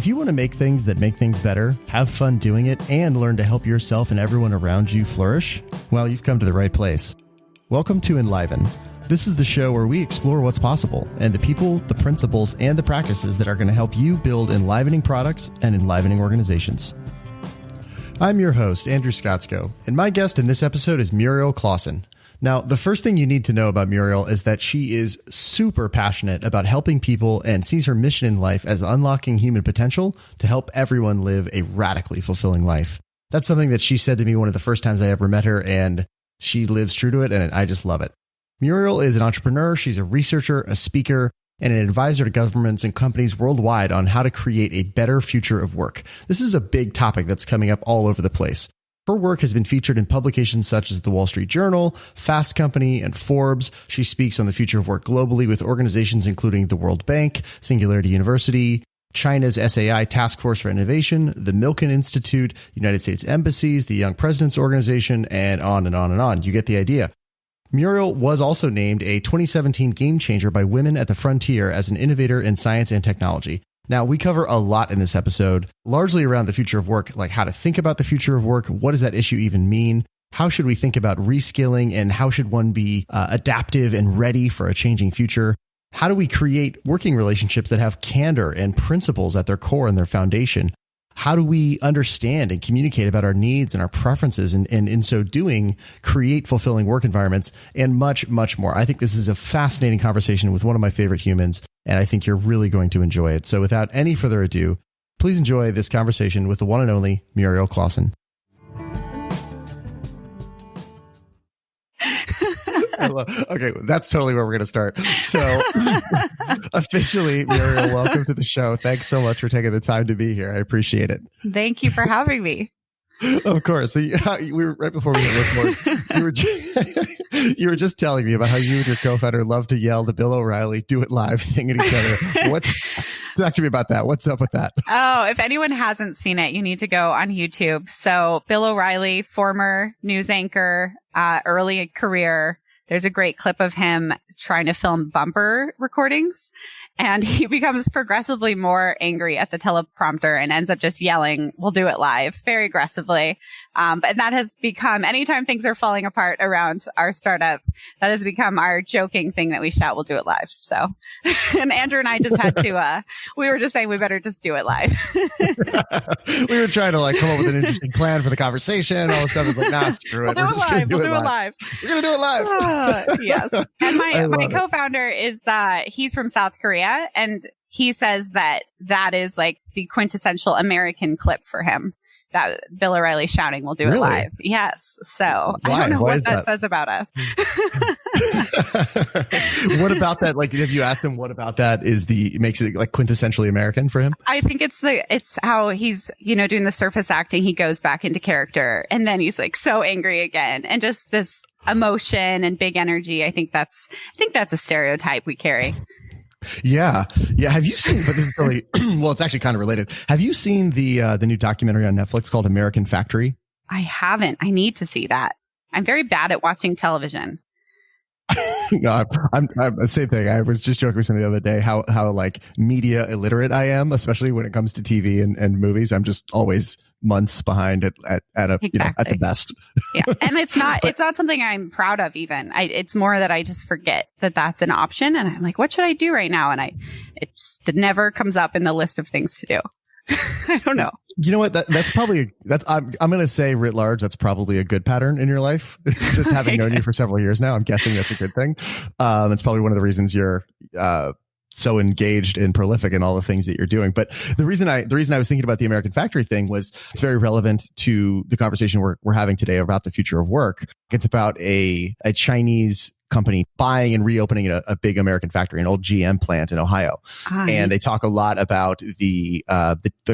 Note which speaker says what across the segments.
Speaker 1: If you want to make things that make things better, have fun doing it, and learn to help yourself and everyone around you flourish, well, you've come to the right place. Welcome to Enliven. This is the show where we explore what's possible and the people, the principles, and the practices that are going to help you build enlivening products and enlivening organizations. I'm your host, Andrew Scottsko, and my guest in this episode is Muriel Clauson. Now, the first thing you need to know about Muriel is that she is super passionate about helping people and sees her mission in life as unlocking human potential to help everyone live a radically fulfilling life. That's something that she said to me one of the first times I ever met her, and she lives true to it, and I just love it. Muriel is an entrepreneur. She's a researcher, a speaker, and an advisor to governments and companies worldwide on how to create a better future of work. This is a big topic that's coming up all over the place. Her work has been featured in publications such as The Wall Street Journal, Fast Company, and Forbes. She speaks on the future of work globally with organizations including the World Bank, Singularity University, China's SAI Task Force for Innovation, the Milken Institute, United States Embassies, the Young Presidents Organization, and on and on and on. You get the idea. Muriel was also named a 2017 Game Changer by Women at the Frontier as an innovator in science and technology. Now, we cover a lot in this episode, largely around the future of work, like how to think about the future of work. What does that issue even mean? How should we think about reskilling, and how should one be adaptive and ready for a changing future? How do we create working relationships that have candor and principles at their core and their foundation? How do we understand and communicate about our needs and our preferences, and in so doing, create fulfilling work environments, and much, much more? I think this is a fascinating conversation with one of my favorite humans, and I think you're really going to enjoy it. So without any further ado, please enjoy this conversation with the one and only Muriel Clauson. Okay, that's totally where we're going to start. So officially, Muriel, welcome to the show. Thanks so much for taking the time to be here. I appreciate it.
Speaker 2: Thank you for having me.
Speaker 1: Of course. So we were right before we hit record. You were just telling me about how you and your co-founder love to yell the Bill O'Reilly "Do It Live" thing at each other. Talk to me about that. What's up with that?
Speaker 2: Oh, if anyone hasn't seen it, you need to go on YouTube. So Bill O'Reilly, former news anchor, early career. There's a great clip of him trying to film bumper recordings, and he becomes progressively more angry at the teleprompter and ends up just yelling, "We'll do it live," very aggressively. But that has become, anytime things are falling apart around our startup, that has become our joking thing that we shout, "We'll do it live." So, and Andrew and I just had to, we were just saying we better just do it live.
Speaker 1: We were trying to come up with an interesting plan for the conversation. All the stuff is like, nah, screw it.
Speaker 2: We'll do it live.
Speaker 1: We're going to do it live.
Speaker 2: Yes. And my co-founder is, he's from South Korea, and he says that is like the quintessential American clip for him. That Bill O'Reilly shouting, "We'll do it live." Yes. So
Speaker 1: why?
Speaker 2: I don't know
Speaker 1: Why
Speaker 2: what that says about us.
Speaker 1: What about that? Like, if you asked him, what about that makes it like quintessentially American for him?
Speaker 2: I think it's how he's, doing the surface acting. He goes back into character, and then he's like so angry again, and just this emotion and big energy. I think that's a stereotype we carry.
Speaker 1: Yeah. Have you seen? But this is really well. It's actually kind of related. Have you seen the new documentary on Netflix called American Factory?
Speaker 2: I haven't. I need to see that. I'm very bad at watching television.
Speaker 1: No, I'm the same thing. I was just joking with somebody the other day how like media illiterate I am, especially when it comes to TV and movies. I'm just always months behind at the best.
Speaker 2: Yeah, and it's not something I'm proud of even. It's more that I just forget that that's an option, and I'm like, what should I do right now? And it just never comes up in the list of things to do. I don't know.
Speaker 1: You know what? That's probably I'm going to say writ large, that's probably a good pattern in your life. Just having known you for several years now, I'm guessing that's a good thing. It's probably one of the reasons you're so engaged and prolific in all the things that you're doing. But the reason I was thinking about the American Factory thing was it's very relevant to the conversation we're having today about the future of work. It's about a Chinese company buying and reopening a big American factory, an old GM plant in Ohio. And they talk a lot about the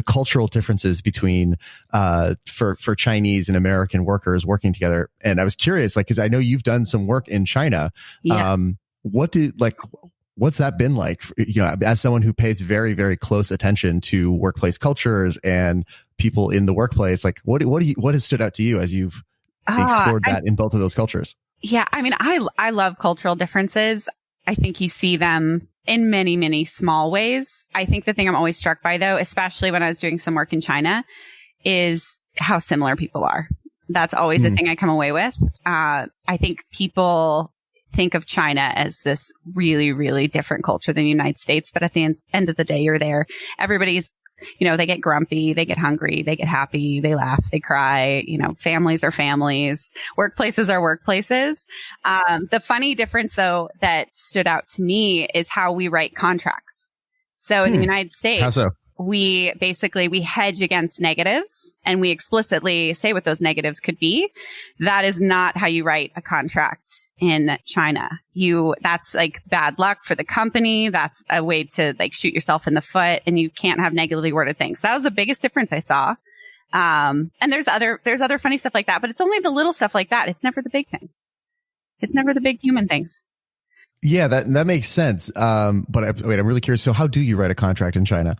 Speaker 1: cultural differences between for Chinese and American workers working together. And I was curious, because I know you've done some work in China.
Speaker 2: Yeah.
Speaker 1: What's that been like, as someone who pays very, very close attention to workplace cultures and people in the workplace? Like, what has stood out to you as you've explored that in both of those cultures?
Speaker 2: Yeah, I mean, I love cultural differences. I think you see them in many, many small ways. I think the thing I'm always struck by, though, especially when I was doing some work in China, is how similar people are. That's always the thing I come away with. I think people think of China as this really, really different culture than the United States. But at the end of the day, you're there. Everybody's, they get grumpy, they get hungry, they get happy, they laugh, they cry, families are families, workplaces are workplaces. The funny difference, though, that stood out to me is how we write contracts. So in the United States,
Speaker 1: how so?
Speaker 2: We hedge against negatives, and we explicitly say what those negatives could be. That is not how you write a contract in China. That's like bad luck for the company. That's a way to like shoot yourself in the foot, and you can't have negatively worded things. That was the biggest difference I saw. And there's other funny stuff like that, but it's only the little stuff like that. It's never the big things. It's never the big human things.
Speaker 1: Yeah, that makes sense. But I'm really curious. So how do you write a contract in China?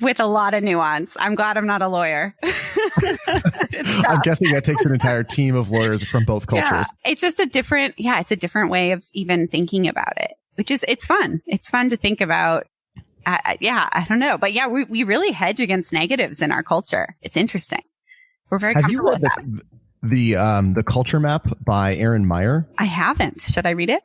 Speaker 2: With a lot of nuance. I'm glad I'm not a lawyer.
Speaker 1: I'm guessing that takes an entire team of lawyers from both cultures.
Speaker 2: Yeah, it's just a different way of even thinking about it, it's fun. It's fun to think about. I don't know. But yeah, we really hedge against negatives in our culture. It's interesting. We're very comfortable with that.
Speaker 1: The Culture Map by Erin Meyer?
Speaker 2: I haven't. Should I read it?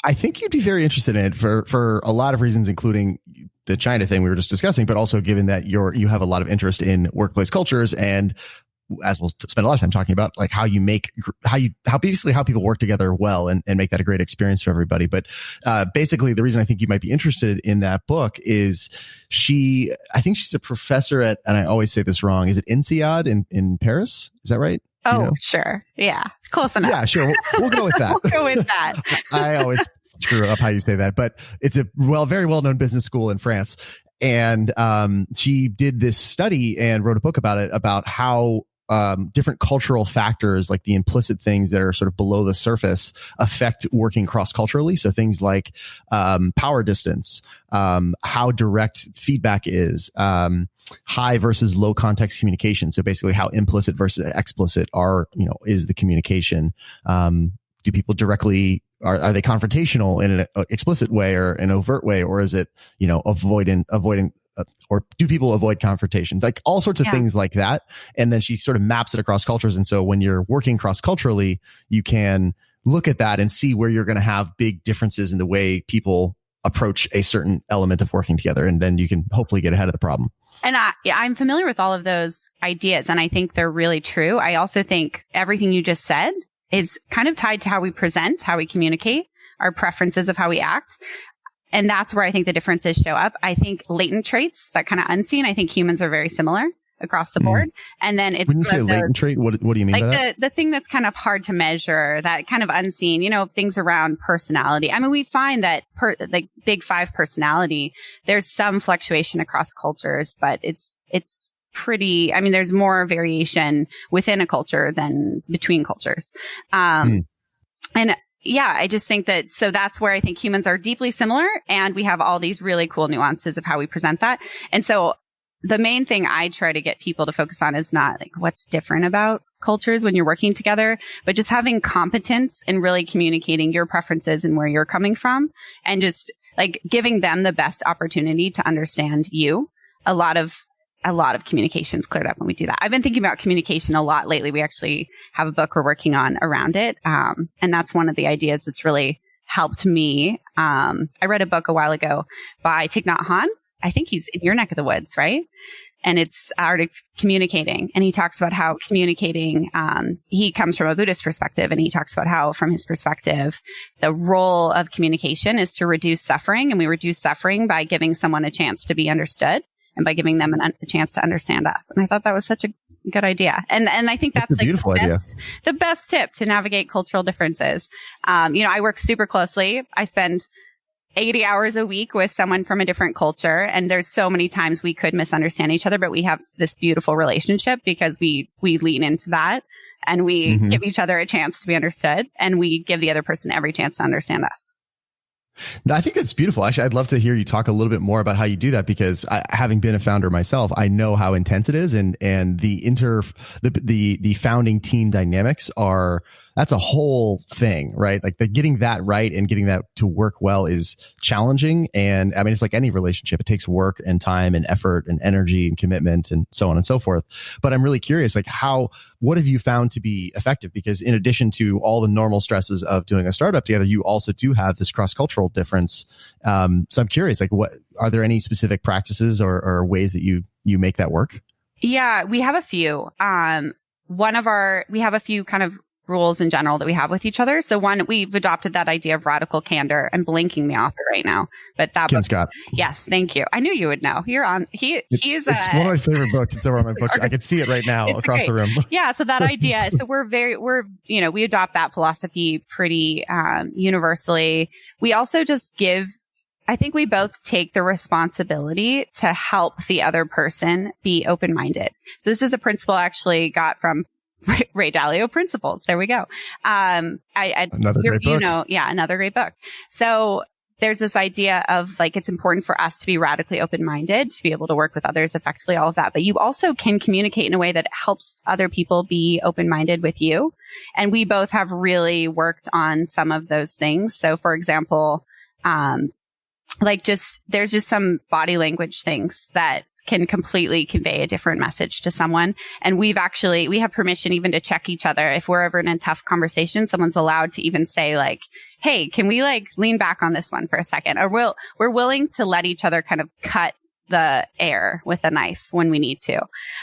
Speaker 1: I think you'd be very interested in it for a lot of reasons, including the China thing we were just discussing, but also given that you have a lot of interest in workplace cultures, and as we'll spend a lot of time talking about, like how people work together well and make that a great experience for everybody. But basically, the reason I think you might be interested in that book is I think she's a professor at, and I always say this wrong, is it INSEAD in Paris? Is that right?
Speaker 2: Oh, sure. Yeah. Close enough.
Speaker 1: Yeah, sure. We'll go with that.
Speaker 2: We'll go with that.
Speaker 1: I always screw up how you say that, but it's a very well-known business school in France. And she did this study and wrote a book about it, about how different cultural factors, like the implicit things that are sort of below the surface, affect working cross-culturally. So things like power distance, how direct feedback is, high versus low context communication. So basically how implicit versus explicit is the communication. Do people directly, are they confrontational in an explicit way or an overt way, or is it, avoiding, or do people avoid confrontation? Like all sorts of things like that. And then she sort of maps it across cultures. And so when you're working cross-culturally, you can look at that and see where you're going to have big differences in the way people approach a certain element of working together. And then you can hopefully get ahead of the problem.
Speaker 2: And I'm familiar with all of those ideas, and I think they're really true. I also think everything you just said is kind of tied to how we present, how we communicate, our preferences of how we act. And that's where I think the differences show up. I think latent traits, that kind of unseen, I think humans are very similar across the board. And then it's
Speaker 1: when you say latent trait, what do you mean by that?
Speaker 2: The thing that's kind of hard to measure, that kind of unseen, things around personality. I mean, we find that like big five personality, there's some fluctuation across cultures, but it's pretty, I mean, there's more variation within a culture than between cultures. And yeah, I just think that, so that's where I think humans are deeply similar, and we have all these really cool nuances of how we present that. And so the main thing I try to get people to focus on is not like what's different about cultures when you're working together, but just having competence in really communicating your preferences and where you're coming from, and just like giving them the best opportunity to understand you. A lot of communication's cleared up when we do that. I've been thinking about communication a lot lately. We actually have a book we're working on around it. And that's one of the ideas that's really helped me. I read a book a while ago by Thich Nhat Hanh. I think he's in your neck of the woods, right? And it's Art of Communicating. And he talks about how communicating, he comes from a Buddhist perspective, and he talks about how, from his perspective, the role of communication is to reduce suffering. And we reduce suffering by giving someone a chance to be understood, and by giving them a chance to understand us. And I thought that was such a good idea. And I think that's like the best tip to navigate cultural differences. I work super closely. I spend 80 hours a week with someone from a different culture. And there's so many times we could misunderstand each other, but we have this beautiful relationship because we lean into that, and we give each other a chance to be understood, and we give the other person every chance to understand us.
Speaker 1: I think that's beautiful. Actually, I'd love to hear you talk a little bit more about how you do that, because having been a founder myself, I know how intense it is, and the founding team dynamics are that's a whole thing, right? Like getting that right and getting that to work well is challenging. And I mean, it's like any relationship. It takes work and time and effort and energy and commitment and so on and so forth. But I'm really curious, like what have you found to be effective? Because in addition to all the normal stresses of doing a startup together, you also do have this cross-cultural difference. So I'm curious, like what are there any specific practices or ways that you make that work?
Speaker 2: Yeah, we have a few. We have a few kind of rules in general that we have with each other. So one, we've adopted that idea of radical candor. I'm blinking the author right now, but that
Speaker 1: Kim
Speaker 2: book,
Speaker 1: Scott.
Speaker 2: Yes, thank you. I knew you would know. You're on. It's
Speaker 1: one of my favorite books. It's over on my book. I can see it right now across the room.
Speaker 2: Yeah. So that idea. So we adopt that philosophy pretty universally. We also just I think we both take the responsibility to help the other person be open-minded. So this is a principle I actually got from Ray Dalio Principles. There we go.
Speaker 1: Another great book.
Speaker 2: Another great book. So there's this idea of like, it's important for us to be radically open-minded, to be able to work with others effectively, all of that. But you also can communicate in a way that helps other people be open-minded with you. And we both have really worked on some of those things. So for example, there's just some body language things that can completely convey a different message to someone. And we have permission even to check each other. If we're ever in a tough conversation, someone's allowed to even say like, hey, can we like lean back on this one for a second? Or we're willing to let each other kind of cut the air with a knife when we need to.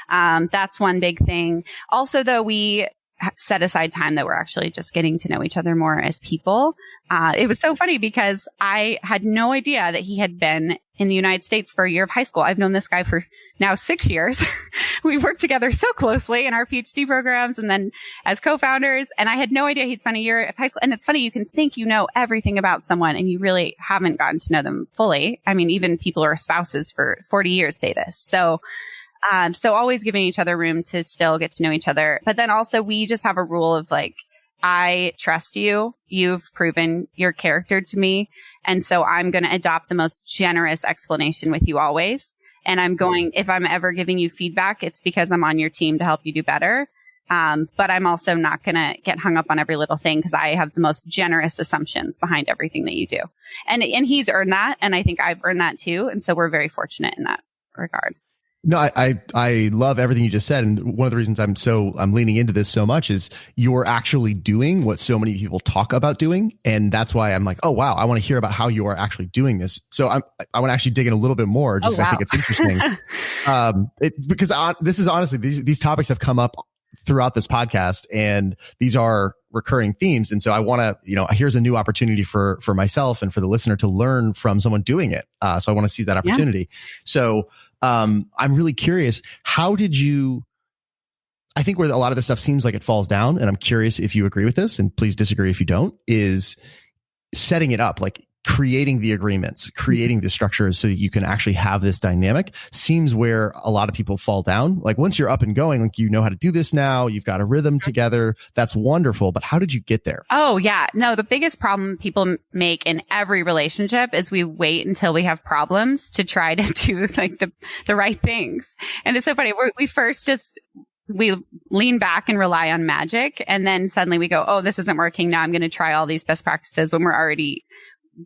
Speaker 2: That's one big thing. Also, though, we set aside time that we're actually just getting to know each other more as people. It was so funny because I had no idea that he had been in the United States for a year of high school. I've known this guy for now 6 years. We've worked together so closely in our PhD programs and then as co-founders. And I had no idea he'd spent a year of high school. And it's funny, you can think you know everything about someone and you really haven't gotten to know them fully. I mean, even people who are spouses for 40 years say this. So always giving each other room to still get to know each other. But then also we just have a rule of like, I trust you. You've proven your character to me. And so I'm going to adopt the most generous explanation with you always. And if I'm ever giving you feedback, it's because I'm on your team to help you do better. But I'm also not going to get hung up on every little thing because I have the most generous assumptions behind everything that you do. And he's earned that. And I think I've earned that too. And so we're very fortunate in that regard.
Speaker 1: No, I love everything you just said. And one of the reasons I'm leaning into this so much is you're actually doing what so many people talk about doing. And that's why I'm like, oh, wow, I want to hear about how you are actually doing this. So I want to actually dig in a little bit more. Just I think it's interesting. Because this is honestly, these topics have come up throughout this podcast and these are recurring themes. And so I want to, here's a new opportunity for myself and for the listener to learn from someone doing it. So I want to seize that opportunity. Yeah. So I'm really curious, how did you, I think where a lot of this stuff seems like it falls down, and I'm curious if you agree with this, and please disagree if you don't, is setting it up, like creating the agreements, creating the structures so that you can actually have this dynamic seems where a lot of people fall down. Like once you're up and going, like you know how to do this now, you've got a rhythm together. That's wonderful. But how did you get there?
Speaker 2: Oh, yeah. No, the biggest problem people make in every relationship is we wait until we have problems to try to do like the right things. And it's so funny. We lean back and rely on magic. And then suddenly we go, oh, this isn't working. Now I'm going to try all these best practices when we're already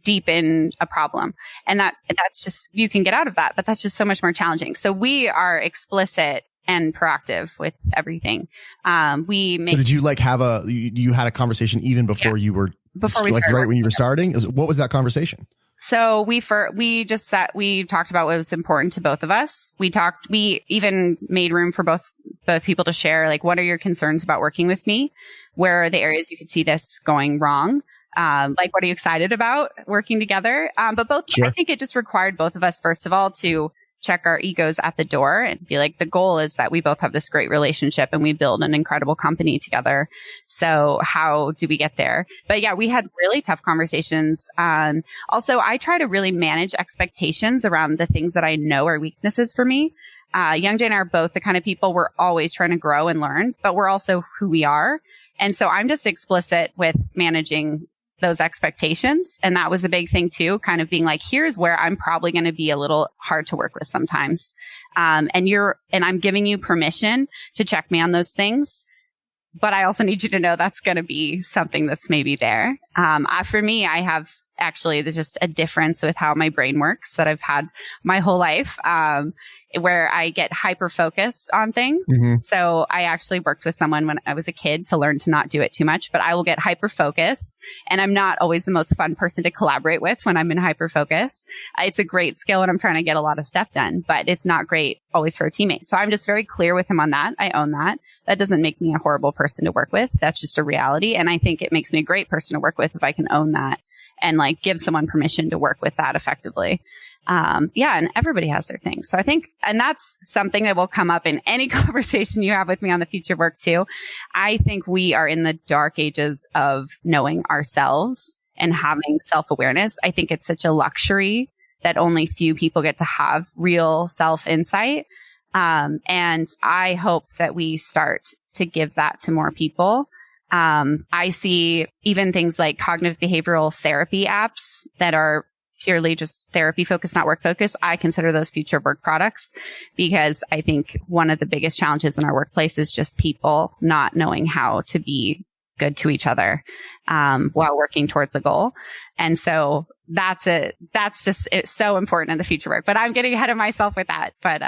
Speaker 2: deep in a problem. And that's just, you can get out of that, but that's just so much more challenging. So we are explicit and proactive with everything. So
Speaker 1: did you like you had a conversation even before you were, right when you were starting? What was that conversation?
Speaker 2: So we talked about what was important to both of us. We even made room for both people to share, like, what are your concerns about working with me? Where are the areas you could see this going wrong? Like, what are you excited about working together? But sure. I think it just required both of us, first of all, to check our egos at the door and be like, the goal is that we both have this great relationship and we build an incredible company together. So how do we get there? But yeah, we had really tough conversations. Also, I try to really manage expectations around the things that I know are weaknesses for me. Young Jay and I are both the kind of people we're always trying to grow and learn, but we're also who we are. And so I'm just explicit with managing those expectations. And that was a big thing too, kind of being like, here's where I'm probably going to be a little hard to work with sometimes. And I'm giving you permission to check me on those things. but I also need you to know that's going to be something that's maybe there. For me, I have actually there's just a difference with how my brain works that I've had my whole life, where I get hyper focused on things. Mm-hmm. So I actually worked with someone when I was a kid to learn to not do it too much, but I will get hyper focused, and I'm not always the most fun person to collaborate with when I'm in hyper focus. It's a great skill and I'm trying to get a lot of stuff done, but it's not great always for a teammate. So I'm just very clear with him on that. I own that. That doesn't make me a horrible person to work with. That's just a reality. And I think it makes me a great person to work with if I can own that and like give someone permission to work with that effectively. And everybody has their things. So I think, and that's something that will come up in any conversation you have with me on the future work too. I think we are in the dark ages of knowing ourselves and having self-awareness. I think it's such a luxury that only few people get to have real self-insight. And I hope that we start to give that to more people. I see even things like cognitive behavioral therapy apps that are purely just therapy focused, not work focused. I consider those future work products because I think one of the biggest challenges in our workplace is just people not knowing how to be good to each other, while working towards a goal. And so it's so important in the future work, but I'm getting ahead of myself with that. But,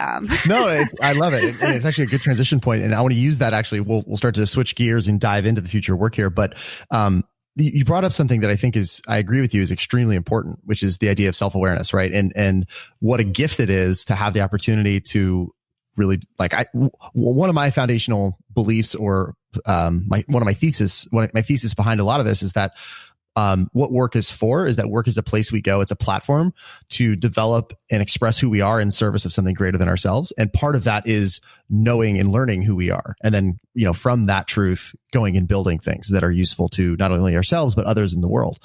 Speaker 1: no, I love it. And it's actually a good transition point. And I want to use that. Actually, we'll start to switch gears and dive into the future work here. But, you brought up something that I think I agree with you, is extremely important, which is the idea of self-awareness, right? And what a gift it is to have the opportunity to really, one of my foundational beliefs, or my thesis behind a lot of this is that what work is for is that work is a place we go. It's a platform to develop and express who we are in service of something greater than ourselves. And part of that is knowing and learning who we are. And then, from that truth, going and building things that are useful to not only ourselves, but others in the world.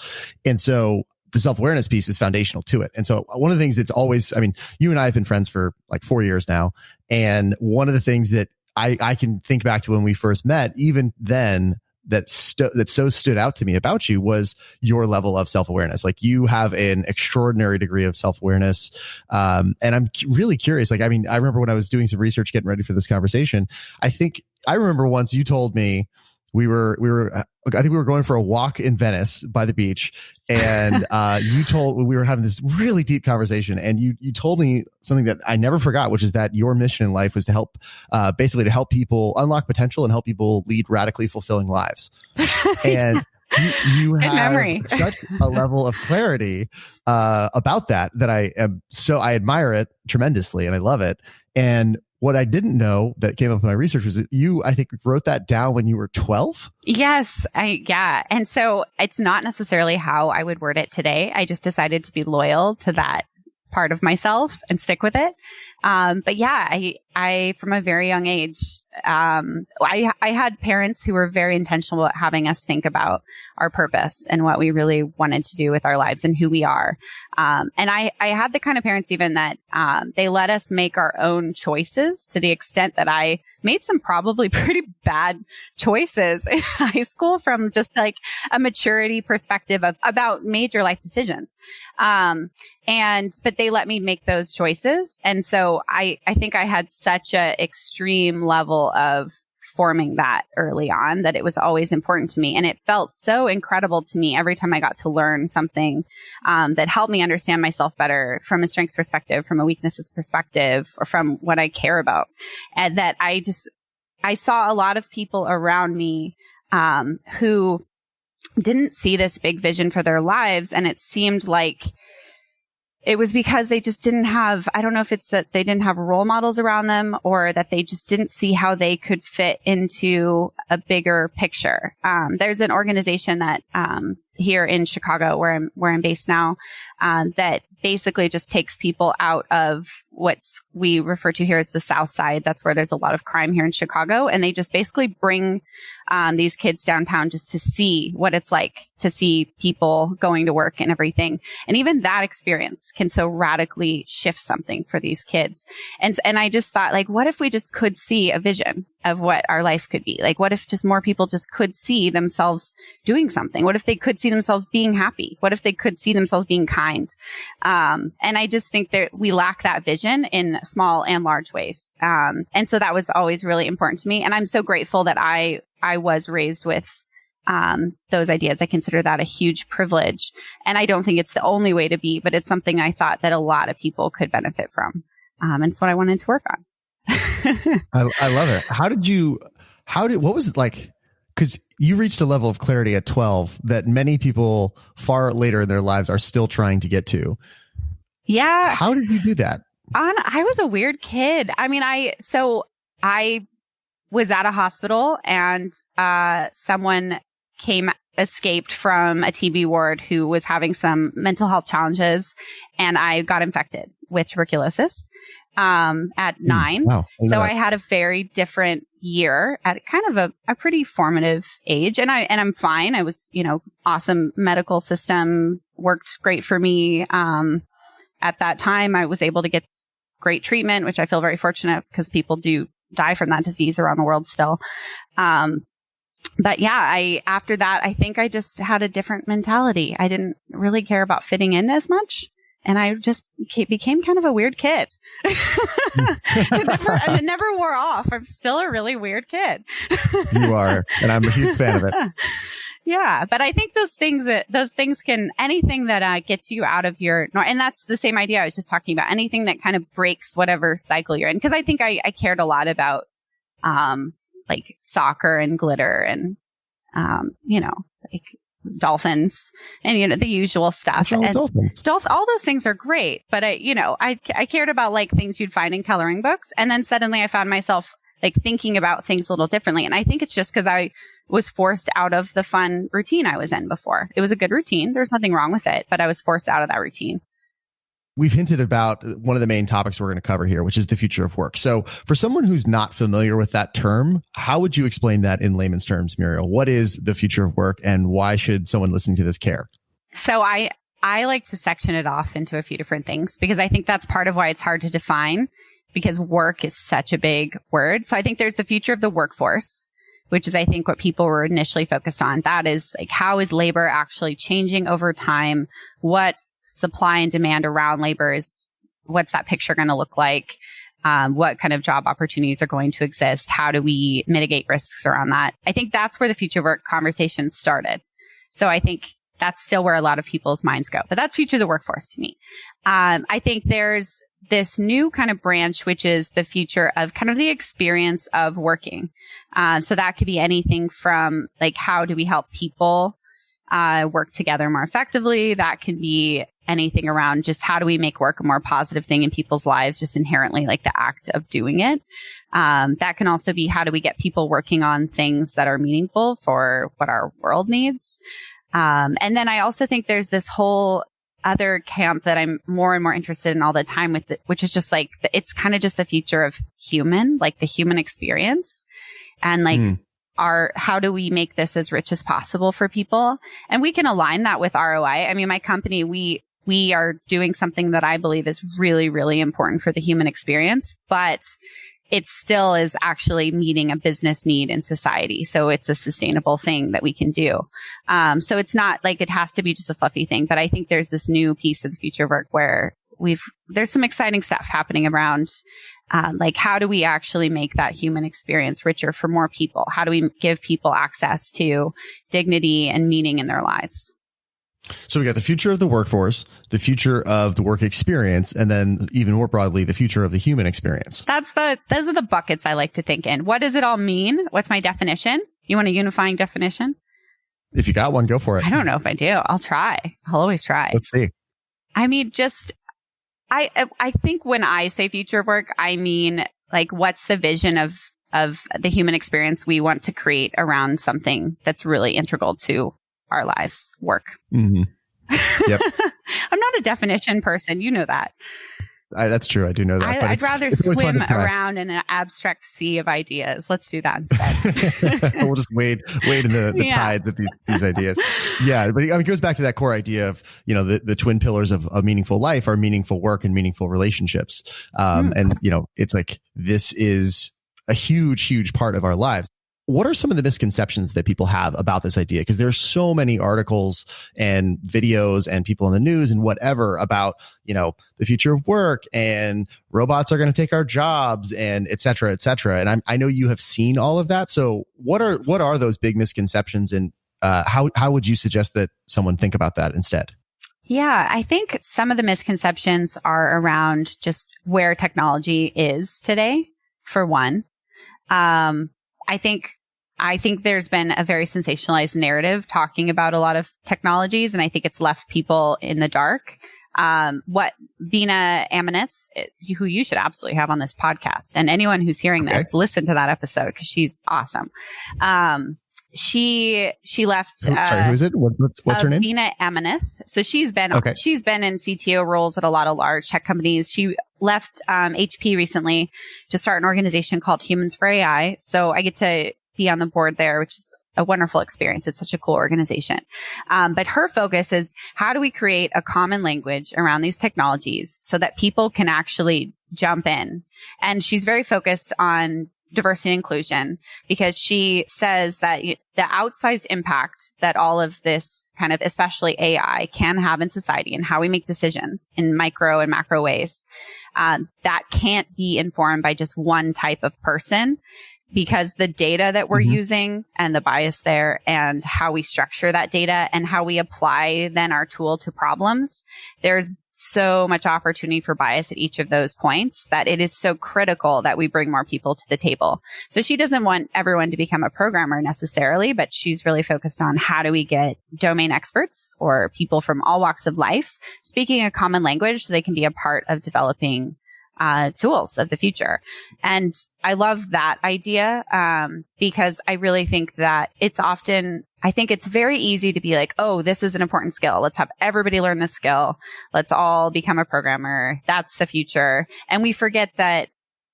Speaker 1: And so the self-awareness piece is foundational to it. And so one of the things that's always, you and I have been friends for like 4 years now. And one of the things that I can think back to when we first met, even then, that stood out to me about you was your level of self-awareness. Like, you have an extraordinary degree of self-awareness. And I'm really curious. I remember when I was doing some research, getting ready for this conversation, I remember once you told me I think we were going for a walk in Venice by the beach, and we were having this really deep conversation, and you told me something that I never forgot, which is that your mission in life was to help people unlock potential and help people lead radically fulfilling lives. And you have such a level of clarity about that I admire it tremendously, and I love it. And what I didn't know that came up in my research was that you, I think, wrote that down when you were 12.
Speaker 2: Yes. And so it's not necessarily how I would word it today. I just decided to be loyal to that part of myself and stick with it. But yeah, I from a very young age, I had parents who were very intentional about having us think about our purpose and what we really wanted to do with our lives and who we are. And I had the kind of parents even that, they let us make our own choices to the extent that I made some probably pretty bad choices in high school from just like a maturity perspective about major life decisions. But they let me make those choices. And so I think I had such a extreme level of forming that early on that it was always important to me. And it felt so incredible to me every time I got to learn something, that helped me understand myself better from a strengths perspective, from a weaknesses perspective, or from what I care about. And that I saw a lot of people around me, who didn't see this big vision for their lives. And it seemed like it was because they just didn't have, I don't know if it's that they didn't have role models around them or that they just didn't see how they could fit into a bigger picture. There's an organization that, here in Chicago where I'm based now, that basically just takes people out of what we refer to here as the South Side. That's where there's a lot of crime here in Chicago. And they just basically bring these kids downtown just to see what it's like to see people going to work and everything. And even that experience can so radically shift something for these kids. And I just thought, like, what if we just could see a vision of what our life could be? Like, what if just more people just could see themselves doing something? What if they could see themselves being happy? What if they could see themselves being kind? And I just think that we lack that vision in small and large ways. And so that was always really important to me. And I'm so grateful that I I was raised with those ideas. I consider that a huge privilege. And I don't think it's the only way to be, but it's something I thought that a lot of people could benefit from. And it's what I wanted to work on.
Speaker 1: I love it. What was it like? Because you reached a level of clarity at 12 that many people far later in their lives are still trying to get to.
Speaker 2: Yeah.
Speaker 1: How did you do that?
Speaker 2: I was a weird kid. I mean, I was at a hospital and someone escaped from a TB ward who was having some mental health challenges, and I got infected with tuberculosis at 9.
Speaker 1: Wow.
Speaker 2: So I had a very different year at kind of a pretty formative age, and I'm fine. I was, awesome medical system worked great for me. At that time, I was able to get great treatment, which I feel very fortunate because people do die from that disease around the world still. But yeah, after that, I think I just had a different mentality. I didn't really care about fitting in as much. And I just became kind of a weird kid. It never wore off. I'm still a really weird kid.
Speaker 1: You are, and I'm a huge fan of it.
Speaker 2: Yeah, but I think those things can, anything that gets you out of your, and that's the same idea I was just talking about, anything that kind of breaks whatever cycle you're in. Because I think I cared a lot about, like soccer and glitter and, like dolphins and, the usual stuff. And
Speaker 1: dolphins?
Speaker 2: All those things are great. But I cared about like things you'd find in coloring books. And then suddenly I found myself like thinking about things a little differently. And I think it's just because I was forced out of the fun routine I was in before. It was a good routine. There's nothing wrong with it, but I was forced out of that routine.
Speaker 1: We've hinted about one of the main topics we're going to cover here, which is the future of work. So for someone who's not familiar with that term, how would you explain that in layman's terms, Muriel? What is the future of work and why should someone listening to this care?
Speaker 2: So I like to section it off into a few different things because I think that's part of why it's hard to define, because work is such a big word. So I think there's the future of the workforce, which is, I think, what people were initially focused on. That is like, how is labor actually changing over time? What supply and demand around labor is, what's that picture going to look like? What kind of job opportunities are going to exist? How do we mitigate risks around that? I think that's where the future of work conversation started. So I think that's still where a lot of people's minds go, but that's future of the workforce to me. I think there's this new kind of branch, which is the future of kind of the experience of working. So that could be anything from like, how do we help people work together more effectively? That can be anything around just how do we make work a more positive thing in people's lives, just inherently like the act of doing it. That can also be how do we get people working on things that are meaningful for what our world needs. And then I also think there's this whole other camp that I'm more and more interested in all the time with it, which is just like, it's kind of just a future of human, like the human experience and like how do we make this as rich as possible for people? And we can align that with ROI. I mean, my company, we are doing something that I believe is really, really important for the human experience, but it still is actually meeting a business need in society. So it's a sustainable thing that we can do. So it's not like it has to be just a fluffy thing, but I think there's this new piece of the future of work where there's some exciting stuff happening around, like how do we actually make that human experience richer for more people? How do we give people access to dignity and meaning in their lives?
Speaker 1: So we got the future of the workforce, the future of the work experience, and then even more broadly, the future of the human experience.
Speaker 2: Those are the buckets I like to think in. What does it all mean? What's my definition? You want a unifying definition?
Speaker 1: If you got one, go for it.
Speaker 2: I don't know if I do. I'll try. I'll always try.
Speaker 1: Let's see.
Speaker 2: I mean, I think when I say future of work, I mean, like, what's the vision of the human experience we want to create around something that's really integral to our lives, work.
Speaker 1: Mm-hmm. Yep.
Speaker 2: I'm not a definition person. You know that.
Speaker 1: That's true. I do know that.
Speaker 2: I'd rather swim around in an abstract sea of ideas. Let's do that instead.
Speaker 1: We'll just wade in the tides of these ideas. Yeah. But I mean, it goes back to that core idea of, the twin pillars of a meaningful life are meaningful work and meaningful relationships. And, it's like, this is a huge, huge part of our lives. what are some of the misconceptions that people have about this idea? Because there's so many articles and videos and people in the news and whatever about, the future of work and robots are going to take our jobs and et cetera, et cetera. And I know you have seen all of that. So what are those big misconceptions, and how would you suggest that someone think about that instead?
Speaker 2: Yeah, I think some of the misconceptions are around just where technology is today, for one. I think there's been a very sensationalized narrative talking about a lot of technologies, and I think it's left people in the dark. What Bina Amanith, who you should absolutely have on this podcast, and anyone who's hearing this, listen to that episode because she's awesome. She left.
Speaker 1: Sorry, who is it? What's her name?
Speaker 2: Bina Amanith. So she's been in CTO roles at a lot of large tech companies. She left HP recently to start an organization called Humans for AI. So I get to be on the board there, which is a wonderful experience. It's such a cool organization. But her focus is, how do we create a common language around these technologies so that people can actually jump in? And she's very focused on diversity and inclusion, because she says that the outsized impact that all of this kind of, especially AI, can have in society and how we make decisions in micro and macro ways, that can't be informed by just one type of person, because the data that we're using and the bias there and how we structure that data and how we apply then our tool to problems, there's so much opportunity for bias at each of those points that it is so critical that we bring more people to the table. So she doesn't want everyone to become a programmer necessarily, but she's really focused on how do we get domain experts or people from all walks of life speaking a common language so they can be a part of developing tools of the future. And I love that idea, because I really think that I think it's very easy to be like, oh, this is an important skill. Let's have everybody learn this skill. Let's all become a programmer. That's the future. And we forget that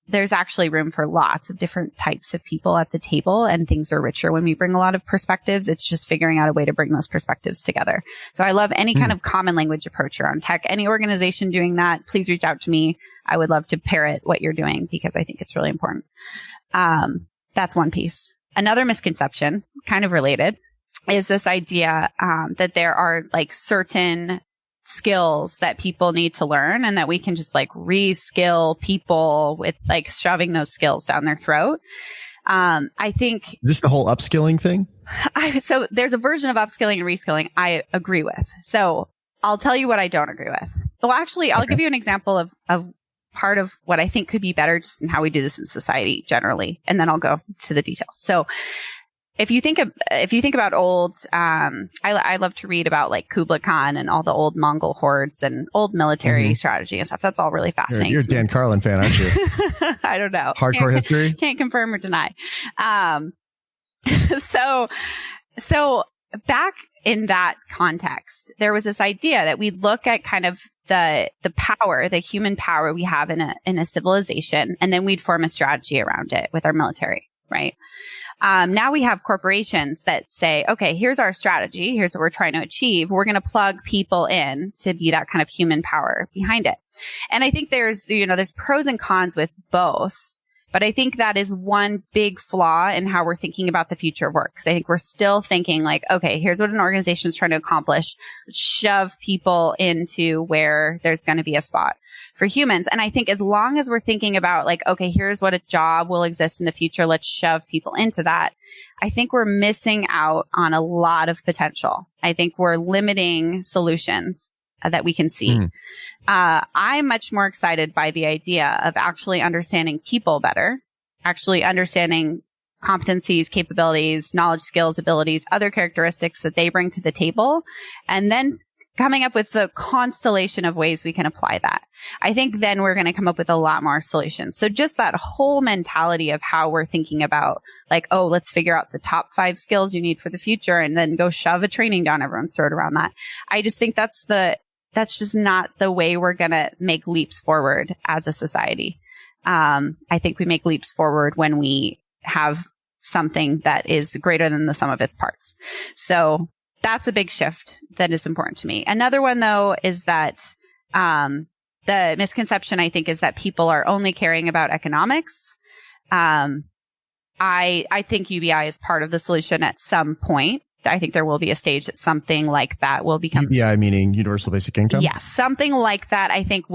Speaker 2: there's actually room for lots of different types of people at the table, and things are richer when we bring a lot of perspectives. It's just figuring out a way to bring those perspectives together. So I love any kind of common language approach around tech. Any organization doing that, please reach out to me. I would love to parrot what you're doing because I think it's really important. That's one piece. Another misconception, kind of related, is this idea that there are like certain skills that people need to learn and that we can just like re-skill people with like shoving those skills down their throat. I think
Speaker 1: just the whole upskilling thing.
Speaker 2: So there's a version of upskilling and reskilling I agree with. So I'll tell you what I don't agree with. Well, actually, I'll give you an example of part of what I think could be better just in how we do this in society generally, and then I'll go to the details. So if you think about old, I love to read about like Kublai Khan and all the old Mongol hordes and old military strategy and stuff. That's all really fascinating.
Speaker 1: You're a Dan Carlin fan, aren't you?
Speaker 2: I don't know.
Speaker 1: Hardcore history?
Speaker 2: Can't confirm or deny. So back in that context, there was this idea that we look at kind of the power, the human power we have in a civilization, and then we'd form a strategy around it with our military, right? Now we have corporations that say, okay, here's our strategy. Here's what we're trying to achieve. We're going to plug people in to be that kind of human power behind it. And I think there's pros and cons with both. But I think that is one big flaw in how we're thinking about the future of work. Because I think we're still thinking like, okay, here's what an organization is trying to accomplish. Shove people into where there's going to be a spot for humans. And I think as long as we're thinking about like, okay, here's what a job will exist in the future, let's shove people into that, I think we're missing out on a lot of potential. I think we're limiting solutions that we can see. I'm much more excited by the idea of actually understanding people better, actually understanding competencies, capabilities, knowledge, skills, abilities, other characteristics that they bring to the table, and then coming up with the constellation of ways we can apply that. I think then we're going to come up with a lot more solutions. So just that whole mentality of how we're thinking about like, oh, let's figure out the top 5 skills you need for the future and then go shove a training down everyone's throat around that. I just think that's just not the way we're going to make leaps forward as a society. I think we make leaps forward when we have something that is greater than the sum of its parts. So that's a big shift that is important to me. Another one, though, is that the misconception, I think, is that people are only caring about economics. I think UBI is part of the solution at some point. I think there will be a stage that something like that will become.
Speaker 1: UBI meaning universal basic income?
Speaker 2: Yes. Something like that, I think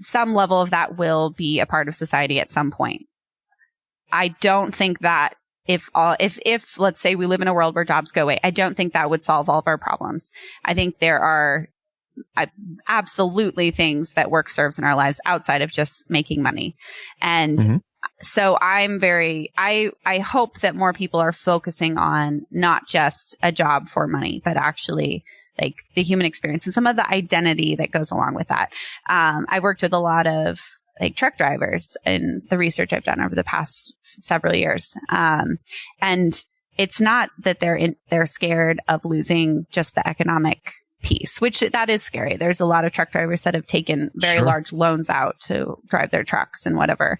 Speaker 2: some level of that will be a part of society at some point. I don't think that if let's say we live in a world where jobs go away, I don't think that would solve all of our problems. I think there are absolutely things that work serves in our lives outside of just making money. And so I hope that more people are focusing on not just a job for money, but actually like the human experience and some of the identity that goes along with that. I've worked with a lot of like truck drivers in the research I've done over the past several years. And it's not that they're scared of losing just the economic piece, which that is scary. There's a lot of truck drivers that have taken very large loans out to drive their trucks and whatever.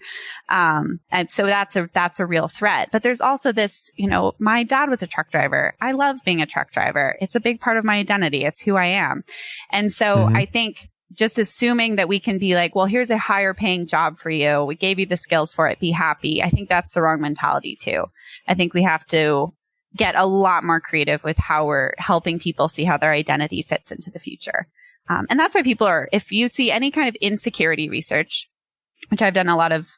Speaker 2: And so that's a real threat. But there's also this, my dad was a truck driver. I love being a truck driver. It's a big part of my identity. It's who I am. And so I think just assuming that we can be like, well, here's a higher paying job for you. We gave you the skills for it. Be happy. I think that's the wrong mentality too. I think we have to get a lot more creative with how we're helping people see how their identity fits into the future. And that's why if you see any kind of insecurity research, which I've done a lot of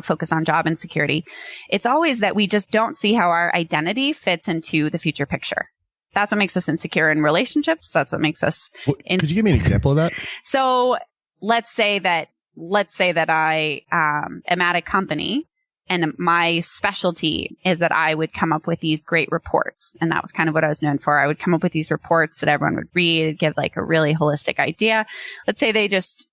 Speaker 2: focus on job insecurity, it's always that we just don't see how our identity fits into the future picture. That's what makes us insecure in relationships. That's what makes us.
Speaker 1: Could you give me an example of that?
Speaker 2: So let's say that I am at a company. And my specialty is that I would come up with these great reports. And that was kind of what I was known for. I would come up with these reports that everyone would read, give like a really holistic idea. Let's say they just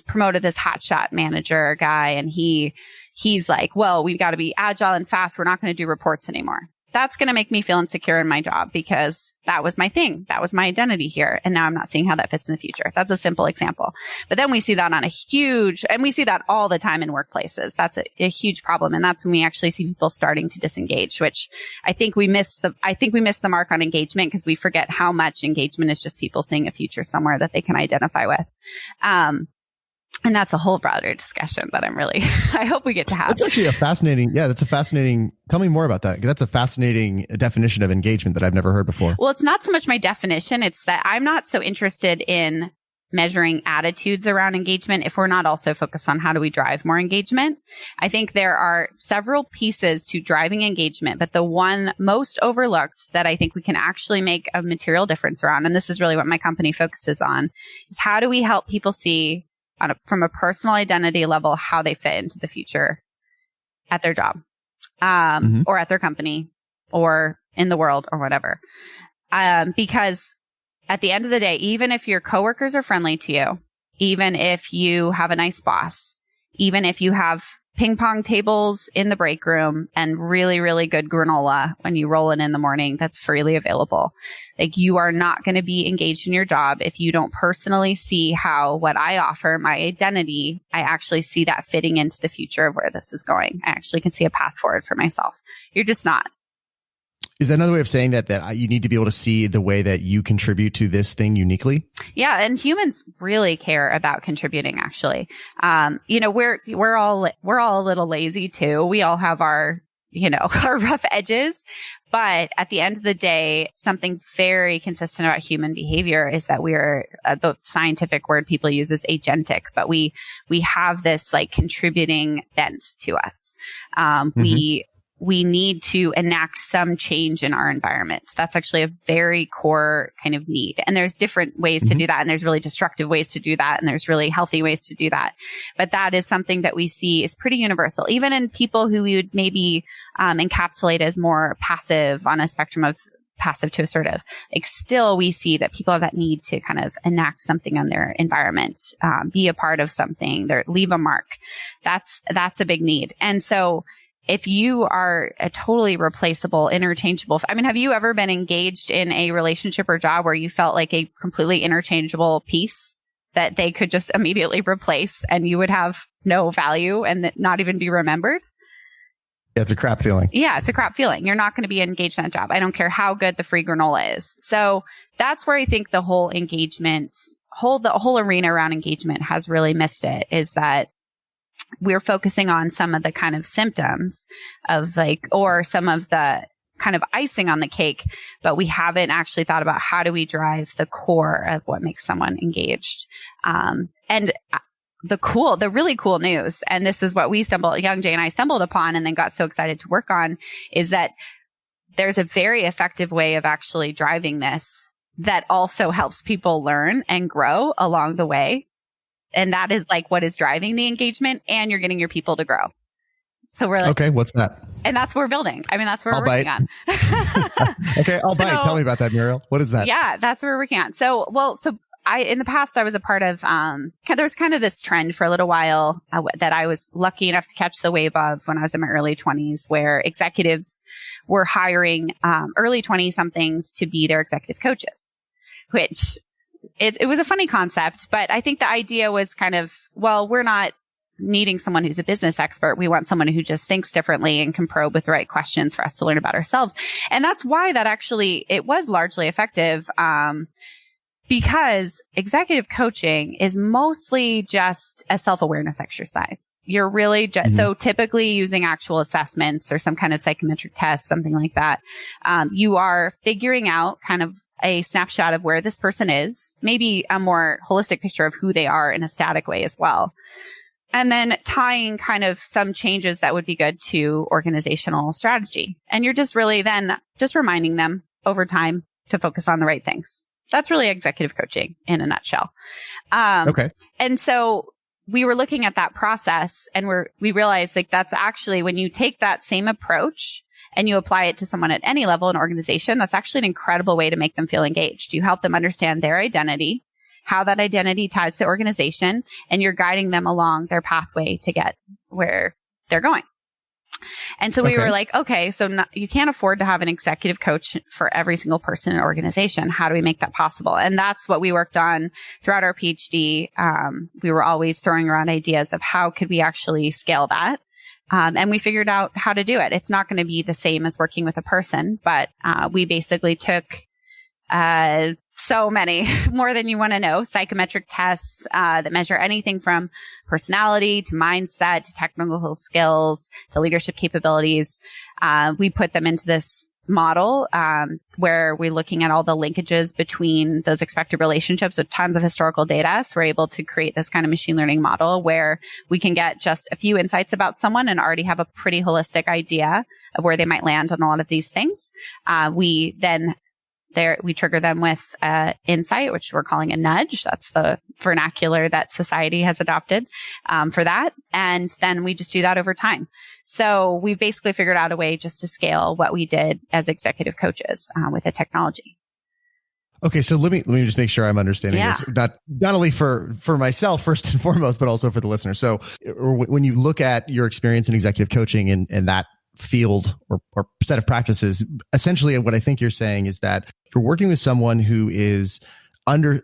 Speaker 2: promoted this hotshot manager guy and he's like, well, we've got to be agile and fast. We're not going to do reports anymore. That's going to make me feel insecure in my job because that was my thing. That was my identity here. And now I'm not seeing how that fits in the future. That's a simple example. But then we see that and we see that all the time in workplaces. That's a huge problem. And that's when we actually see people starting to disengage, which I think we miss the mark on engagement because we forget how much engagement is just people seeing a future somewhere that they can identify with. And that's a whole broader discussion that I hope we get to have.
Speaker 1: That's actually tell me more about that, because that's a fascinating definition of engagement that I've never heard before.
Speaker 2: Well, it's not so much my definition. It's that I'm not so interested in measuring attitudes around engagement if we're not also focused on how do we drive more engagement. I think there are several pieces to driving engagement, but the one most overlooked that I think we can actually make a material difference around, and this is really what my company focuses on, is how do we help people see from a personal identity level, how they fit into the future at their job, or at their company or in the world or whatever. Because at the end of the day, even if your coworkers are friendly to you, even if you have a nice boss, even if you have ping pong tables in the break room and really, really good granola when you roll in the morning that's freely available. Like, you are not going to be engaged in your job if you don't personally see how what I offer, my identity, I actually see that fitting into the future of where this is going. I actually can see a path forward for myself. You're just not.
Speaker 1: Is that another way of saying that you need to be able to see the way that you contribute to this thing uniquely? Yeah.
Speaker 2: And humans really care about contributing, actually. We're all a little lazy too. We all have our rough edges. But at the end of the day, something very consistent about human behavior is that we're, the scientific word people use is agentic, but we have this like contributing bent to us. We need to enact some change in our environment. That's actually a very core kind of need. And there's different ways to do that. And there's really destructive ways to do that. And there's really healthy ways to do that. But that is something that we see is pretty universal, even in people who we would maybe encapsulate as more passive on a spectrum of passive to assertive. Like, still we see that people have that need to kind of enact something on their environment, be a part of something, leave a mark. That's a big need. And so if you are a totally replaceable, interchangeable, have you ever been engaged in a relationship or job where you felt like a completely interchangeable piece that they could just immediately replace and you would have no value and not even be remembered?
Speaker 1: Yeah, it's a crap feeling.
Speaker 2: Yeah, it's a crap feeling. You're not going to be engaged in that job. I don't care how good the free granola is. So that's where I think the whole engagement, the whole arena around engagement has really missed it, is that we're focusing on some of the kind of symptoms of or some of the kind of icing on the cake, but we haven't actually thought about how do we drive the core of what makes someone engaged. And the really cool news, and this is what Young Jay and I stumbled upon and then got so excited to work on, is that there's a very effective way of actually driving this that also helps people learn and grow along the way. And that is what is driving the engagement, and you're getting your people to grow. So we're
Speaker 1: okay, what's that?
Speaker 2: And that's what we're building. I mean, that's what we're working on.
Speaker 1: Okay, I'll bite. Tell me about that, Muriel. What is that?
Speaker 2: Yeah, that's what we're working on. In the past, I was a part of, there was kind of this trend for a little while that I was lucky enough to catch the wave of when I was in my early 20s, where executives were hiring early 20-somethings to be their executive coaches, which it was a funny concept. But I think the idea was kind of, well, we're not needing someone who's a business expert. We want someone who just thinks differently and can probe with the right questions for us to learn about ourselves. And that's why it was largely effective. Because executive coaching is mostly just a self-awareness exercise. You're really so typically using actual assessments or some kind of psychometric test, something like that. You are figuring out kind of a snapshot of where this person is, maybe a more holistic picture of who they are in a static way as well. And then tying kind of some changes that would be good to organizational strategy. And you're just really then just reminding them over time to focus on the right things. That's really executive coaching in a nutshell.
Speaker 1: Okay.
Speaker 2: And so we were looking at that process, and we realized that's actually, when you take that same approach and you apply it to someone at any level in organization, that's actually an incredible way to make them feel engaged. You help them understand their identity, how that identity ties to organization, and you're guiding them along their pathway to get where they're going. And so we were like, okay, so you can't afford to have an executive coach for every single person in an organization. How do we make that possible? And that's what we worked on throughout our PhD. We were always throwing around ideas of how could we actually scale that. And we figured out how to do it. It's not going to be the same as working with a person, but we basically took so many, more than you want to know, psychometric tests that measure anything from personality to mindset to technical skills to leadership capabilities. We put them into this model where we're looking at all the linkages between those expected relationships with tons of historical data. So we're able to create this kind of machine learning model where we can get just a few insights about someone and already have a pretty holistic idea of where they might land on a lot of these things. We trigger them with insight, which we're calling a nudge. That's the vernacular that society has adopted for that. And then we just do that over time. So we basically figured out a way just to scale what we did as executive coaches with the technology.
Speaker 1: Okay, so let me just make sure I'm understanding this. Not only for myself first and foremost, but also for the listener. So when you look at your experience in executive coaching and that field or set of practices, essentially what I think you're saying is that you're working with someone who is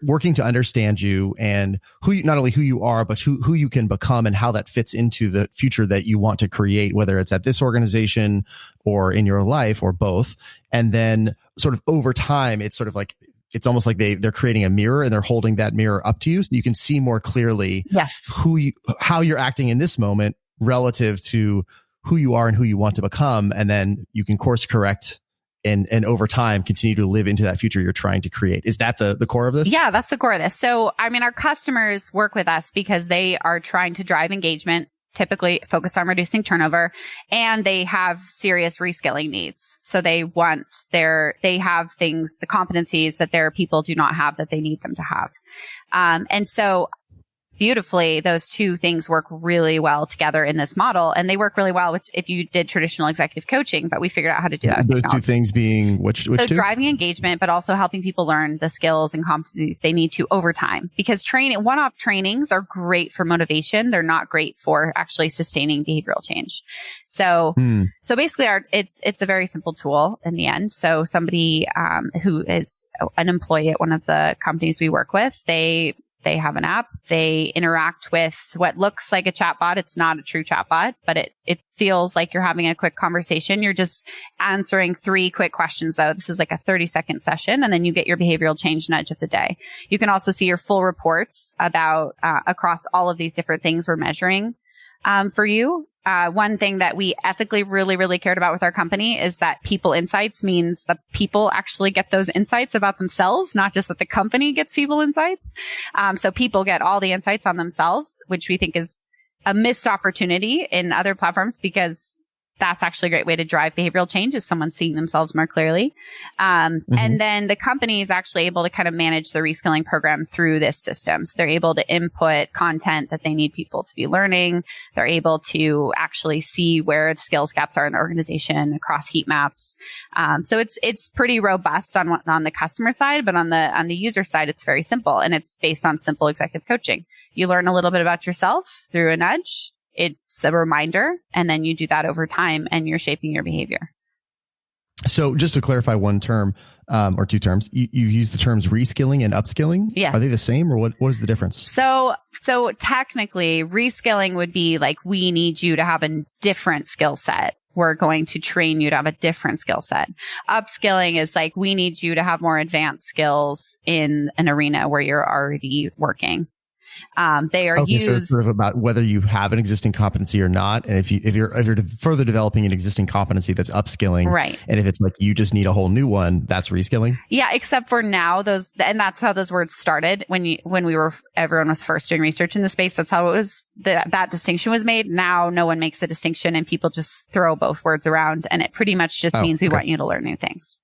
Speaker 1: working to understand you and not only who you are, but who you can become and how that fits into the future that you want to create, whether it's at this organization or in your life or both. And then sort of over time, it's almost like they're creating a mirror and they're holding that mirror up to you so you can see more clearly how you're acting in this moment relative to who you are and who you want to become. And then you can course correct and over time continue to live into that future you're trying to create. Is that the core of this? Yeah,
Speaker 2: that's the core of this. So, I mean, our customers work with us because they are trying to drive engagement, typically focus on reducing turnover, and they have serious reskilling needs. So they have things, the competencies that their people do not have that they need them to have. And so beautifully, those two things work really well together in this model, and they work really well if you did traditional executive coaching, but we figured out how to do that.
Speaker 1: Those two things being which
Speaker 2: so
Speaker 1: two?
Speaker 2: Driving engagement, but also helping people learn the skills and competencies they need to over time. Because one-off trainings are great for motivation. They're not great for actually sustaining behavioral change. So basically it's a very simple tool in the end. So somebody, who is an employee at one of the companies we work with, they have an app. They interact with what looks like a chatbot. It's not a true chatbot, but it feels like you're having a quick conversation. You're just answering 3 quick questions, though. This is like a 30-second session, and then you get your behavioral change nudge of the day. You can also see your full reports about across all of these different things we're measuring For you, one thing that we ethically really, really cared about with our company is that people insights means the people actually get those insights about themselves, not just that the company gets people insights. So people get all the insights on themselves, which we think is a missed opportunity in other platforms, because that's actually a great way to drive behavioral change, is someone seeing themselves more clearly. And then the company is actually able to kind of manage the reskilling program through this system. So they're able to input content that they need people to be learning. They're able to actually see where the skills gaps are in the organization across heat maps. So it's pretty robust on the customer side, but on the user side, it's very simple, and it's based on simple executive coaching. You learn a little bit about yourself through a nudge. It's a reminder, and then you do that over time, and you're shaping your behavior.
Speaker 1: So just to clarify one term, or two terms, you use the terms reskilling and upskilling.
Speaker 2: Yeah.
Speaker 1: Are they the same, or what is the difference?
Speaker 2: So technically, reskilling would be like, we need you to have a different skill set. We're going to train you to have a different skill set. Upskilling is like, we need you to have more advanced skills in an arena where you're already working. They are used.
Speaker 1: So it's sort of about whether you have an existing competency or not, and if you're further developing an existing competency, that's upskilling,
Speaker 2: right?
Speaker 1: And if it's like you just need a whole new one, that's reskilling.
Speaker 2: Yeah, except for now, and that's how those words started when everyone was first doing research in the space. That's how it was. That distinction was made. Now no one makes a distinction, and people just throw both words around, and it pretty much just means we want you to learn new things.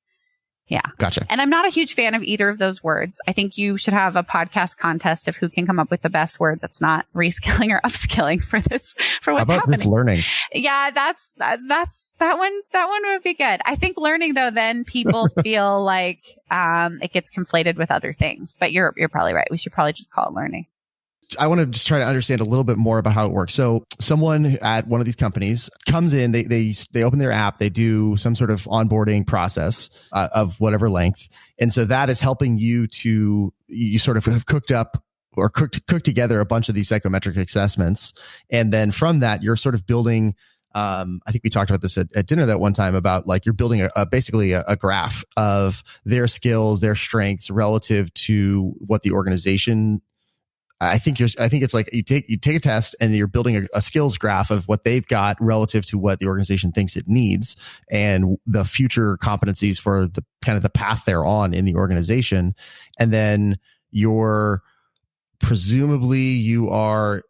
Speaker 2: Yeah.
Speaker 1: Gotcha.
Speaker 2: And I'm not a huge fan of either of those words. I think you should have a podcast contest of who can come up with the best word that's not reskilling or upskilling for what's
Speaker 1: How about
Speaker 2: happening.
Speaker 1: Just learning?
Speaker 2: Yeah, that one would be good. I think learning, though, then people feel like it gets conflated with other things. But you're probably right. We should probably just call it learning.
Speaker 1: I want to just try to understand a little bit more about how it works. So someone at one of these companies comes in, they open their app, they do some sort of onboarding process of whatever length. And so that is helping you sort of have cooked up or cooked together a bunch of these psychometric assessments. And then from that, you're sort of building, I think we talked about this at dinner that one time, about like you're building basically a graph of their skills, their strengths relative to what the organization. I think it's like you take a test and you're building a skills graph of what they've got relative to what the organization thinks it needs, and the future competencies for the kind of the path they're on in the organization. And then presumably you are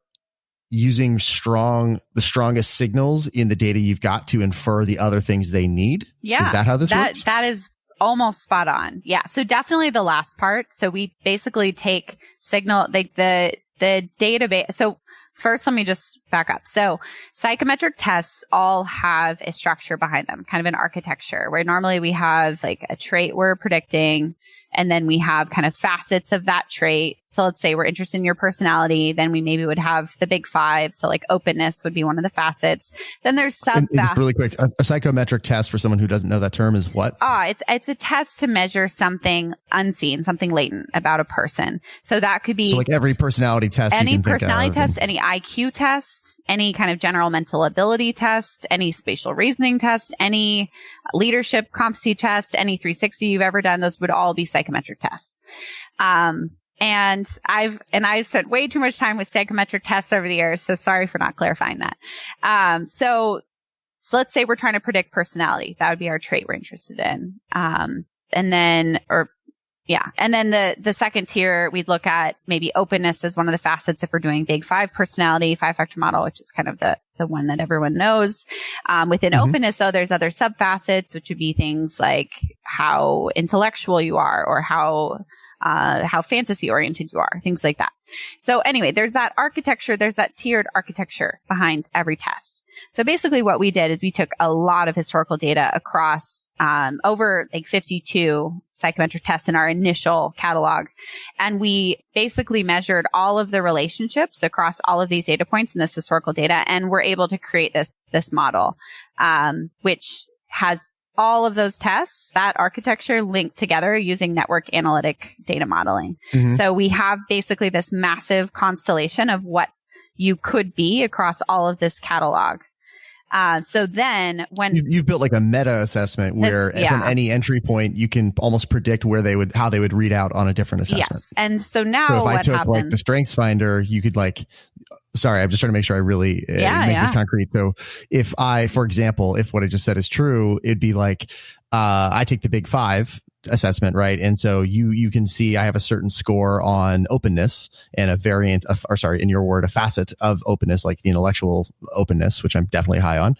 Speaker 1: using the strongest signals in the data you've got to infer the other things they need.
Speaker 2: Yeah.
Speaker 1: Is that how this works?
Speaker 2: That is almost spot on. Yeah. So definitely the last part. So we basically take signal, the database. So first, let me just back up. So psychometric tests all have a structure behind them, kind of an architecture, where normally we have like a trait we're predicting, and then we have kind of facets of that trait. So let's say we're interested in your personality, then we maybe would have the big five. So like openness would be one of the facets. Then there's
Speaker 1: really quick, a psychometric test, for someone who doesn't know that term, is what?
Speaker 2: It's a test to measure something unseen, something latent about a person. So that could be
Speaker 1: like every personality test,
Speaker 2: any personality test, any IQ test, any kind of general mental ability test, any spatial reasoning test, any leadership competency test, any 360 you've ever done. Those would all be psychometric tests. And I've spent way too much time with psychometric tests over the years, so sorry for not clarifying that. So let's say we're trying to predict personality. That would be our trait we're interested in. And then the second tier, we'd look at maybe openness as one of the facets if we're doing big five personality, 5-factor model, which is kind of the one that everyone knows. Within openness, though, there's other sub-facets, which would be things like how intellectual you are, or how fantasy oriented you are, things like that. So anyway, there's that architecture, there's that tiered architecture behind every test. So basically what we did is we took a lot of historical data across over like 52 psychometric tests in our initial catalog. And we basically measured all of the relationships across all of these data points in this historical data. And we're able to create this model, which has all of those tests, that architecture linked together using network analytic data modeling. So we have basically this massive constellation of what you could be across all of this catalog. So then when
Speaker 1: you've built like a meta assessment where from any entry point, you can almost predict how they would read out on a different assessment.
Speaker 2: Yes. And so now
Speaker 1: if I took
Speaker 2: happens,
Speaker 1: like the strengths finder, you could like sorry, I'm just trying to make sure I really make this concrete. So if for example, if what I just said is true, it'd be like, I take the Big Five assessment, right? And so you can see I have a certain score on openness and a variant of, or sorry, in your word, a facet of openness, like the intellectual openness, which I'm definitely high on.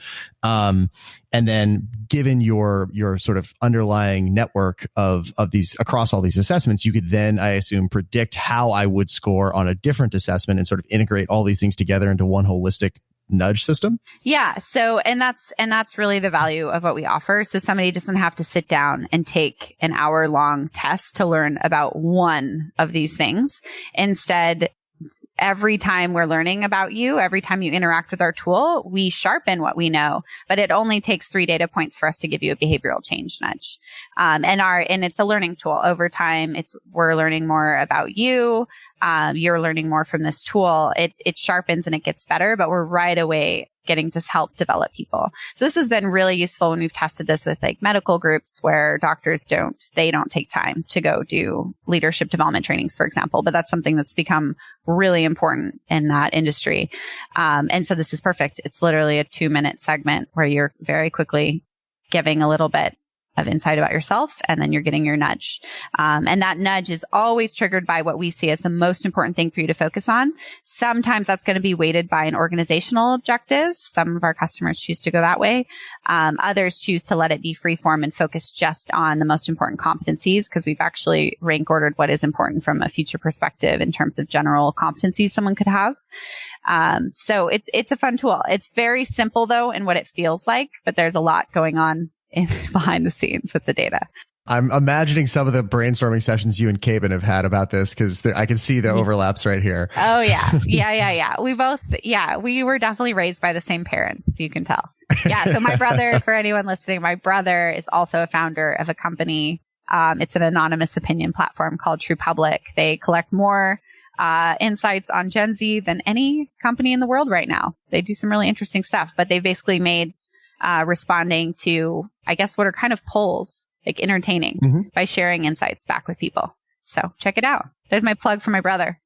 Speaker 1: And then given your sort of underlying network of these across all these assessments, you could then, I assume, predict how I would score on a different assessment and sort of integrate all these things together into one holistic nudge system.
Speaker 2: Yeah. So, and that's really the value of what we offer. So somebody doesn't have to sit down and take an hour-long test to learn about one of these things. Instead, every time we're learning about you, every time you interact with our tool, we sharpen what we know, but it only takes 3 data points for us to give you a behavioral change nudge. And it's a learning tool. Over time, we're learning more about you. You're learning more from this tool. It sharpens and it gets better, but we're right away getting to help develop people. So this has been really useful when we've tested this with like medical groups where doctors don't take time to go do leadership development trainings, for example, but that's something that's become really important in that industry. And so this is perfect. It's literally a 2-minute segment where you're very quickly giving a little bit of insight about yourself, and then you're getting your nudge. And that nudge is always triggered by what we see as the most important thing for you to focus on. Sometimes that's going to be weighted by an organizational objective. Some of our customers choose to go that way. Others choose to let it be free form and focus just on the most important competencies, because we've actually rank ordered what is important from a future perspective in terms of general competencies someone could have. So it's a fun tool. It's very simple though in what it feels like, but there's a lot going on behind the scenes with the data.
Speaker 1: I'm imagining some of the brainstorming sessions you and Caben have had about this, because I can see the overlaps right here.
Speaker 2: Oh yeah. Yeah. We were definitely raised by the same parents, you can tell. Yeah. So my brother, for anyone listening, my brother is also a founder of a company. It's an anonymous opinion platform called True Public. They collect more insights on Gen Z than any company in the world right now. They do some really interesting stuff, but they basically made responding to, I guess, what are kind of polls, like entertaining by sharing insights back with people. So check it out. There's my plug for my brother.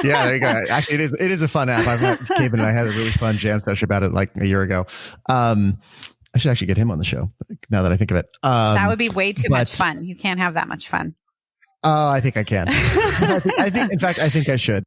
Speaker 1: Yeah, there you go. Actually, it is a fun app. Caben and I had a really fun jam session about it like a year ago. I should actually get him on the show now that I think of it.
Speaker 2: That would be way too much fun. You can't have that much fun.
Speaker 1: Oh, I think I can. I think I should.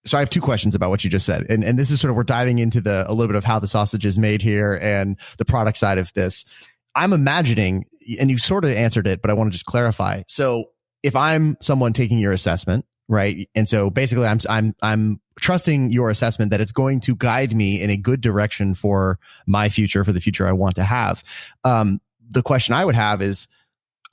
Speaker 1: So I have 2 questions about what you just said. And this is sort of, we're diving into a little bit of how the sausage is made here and the product side of this. I'm imagining, and you sort of answered it, but I want to just clarify. So if I'm someone taking your assessment, right? And so basically I'm trusting your assessment that it's going to guide me in a good direction for my future, for the future I want to have. The question I would have is,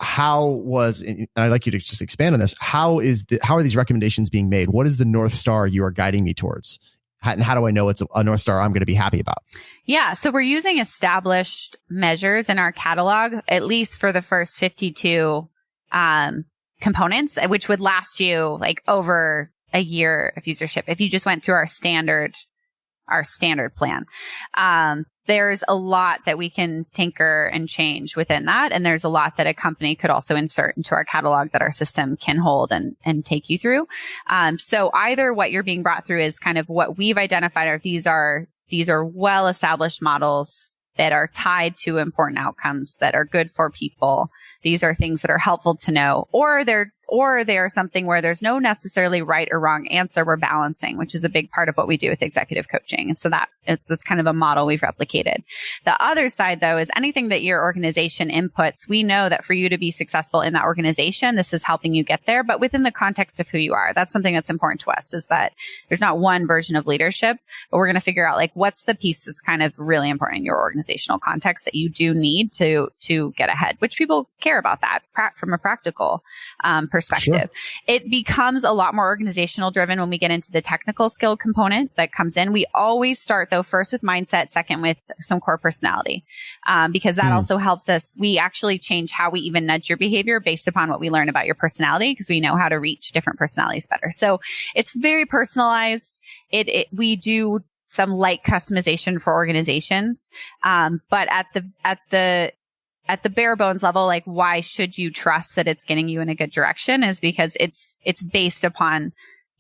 Speaker 1: and I'd like you to just expand on this. How are these recommendations being made? What is the North Star you are guiding me towards? And how do I know it's a North Star I'm going to be happy about? Yeah.
Speaker 2: So we're using established measures in our catalog, at least for the first 52, components, which would last you like over a year of usership. If you just went through our standard plan. There's a lot that we can tinker and change within that. And there's a lot that a company could also insert into our catalog that our system can hold and take you through. So either what you're being brought through is kind of what we've identified are these are well-established models that are tied to important outcomes that are good for people. These are things that are helpful to know, or they are something where there's no necessarily right or wrong answer. We're balancing, which is a big part of what we do with executive coaching. And so that's kind of a model we've replicated. The other side, though, is anything that your organization inputs. We know that for you to be successful in that organization, this is helping you get there, but within the context of who you are. That's something that's important to us, is that there's not one version of leadership, but we're going to figure out like what's the piece that's kind of really important in your organizational context that you do need to get ahead, which people care about that from a practical perspective. Sure. It becomes a lot more organizational driven when we get into the technical skill component that comes in. We always start though first with mindset, second with some core personality, because that also helps us. We actually change how we even nudge your behavior based upon what we learn about your personality, because we know how to reach different personalities better. So it's very personalized. We do some light customization for organizations, but at the bare bones level, like why should you trust that it's getting you in a good direction is because it's based upon,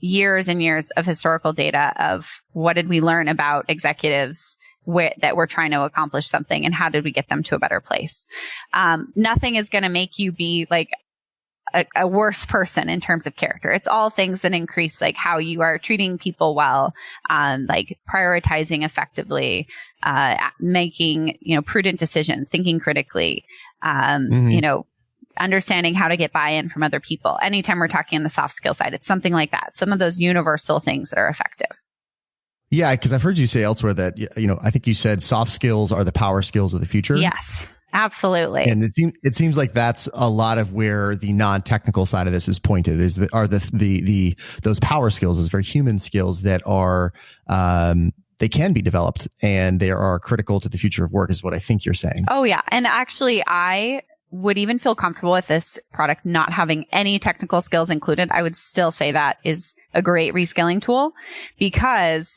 Speaker 2: years and years of historical data of what did we learn about executives that we're trying to accomplish something and how did we get them to a better place. Nothing is going to make you be like a worse person in terms of character. It's all things that increase like how you are treating people well, like prioritizing effectively, making, prudent decisions, thinking critically, understanding how to get buy-in from other people. Anytime we're talking on the soft skill side, it's something like that. Some of those universal things that are effective.
Speaker 1: Yeah, because I've heard you say elsewhere that, I think you said soft skills are the power skills of the future.
Speaker 2: Yes, absolutely.
Speaker 1: And it seems like that's a lot of where the non-technical side of this is pointed, are those power skills, those very human skills that are, they can be developed and they are critical to the future of work is what I think you're saying.
Speaker 2: Oh yeah. And actually I would even feel comfortable with this product not having any technical skills included. I would still say that is a great reskilling tool because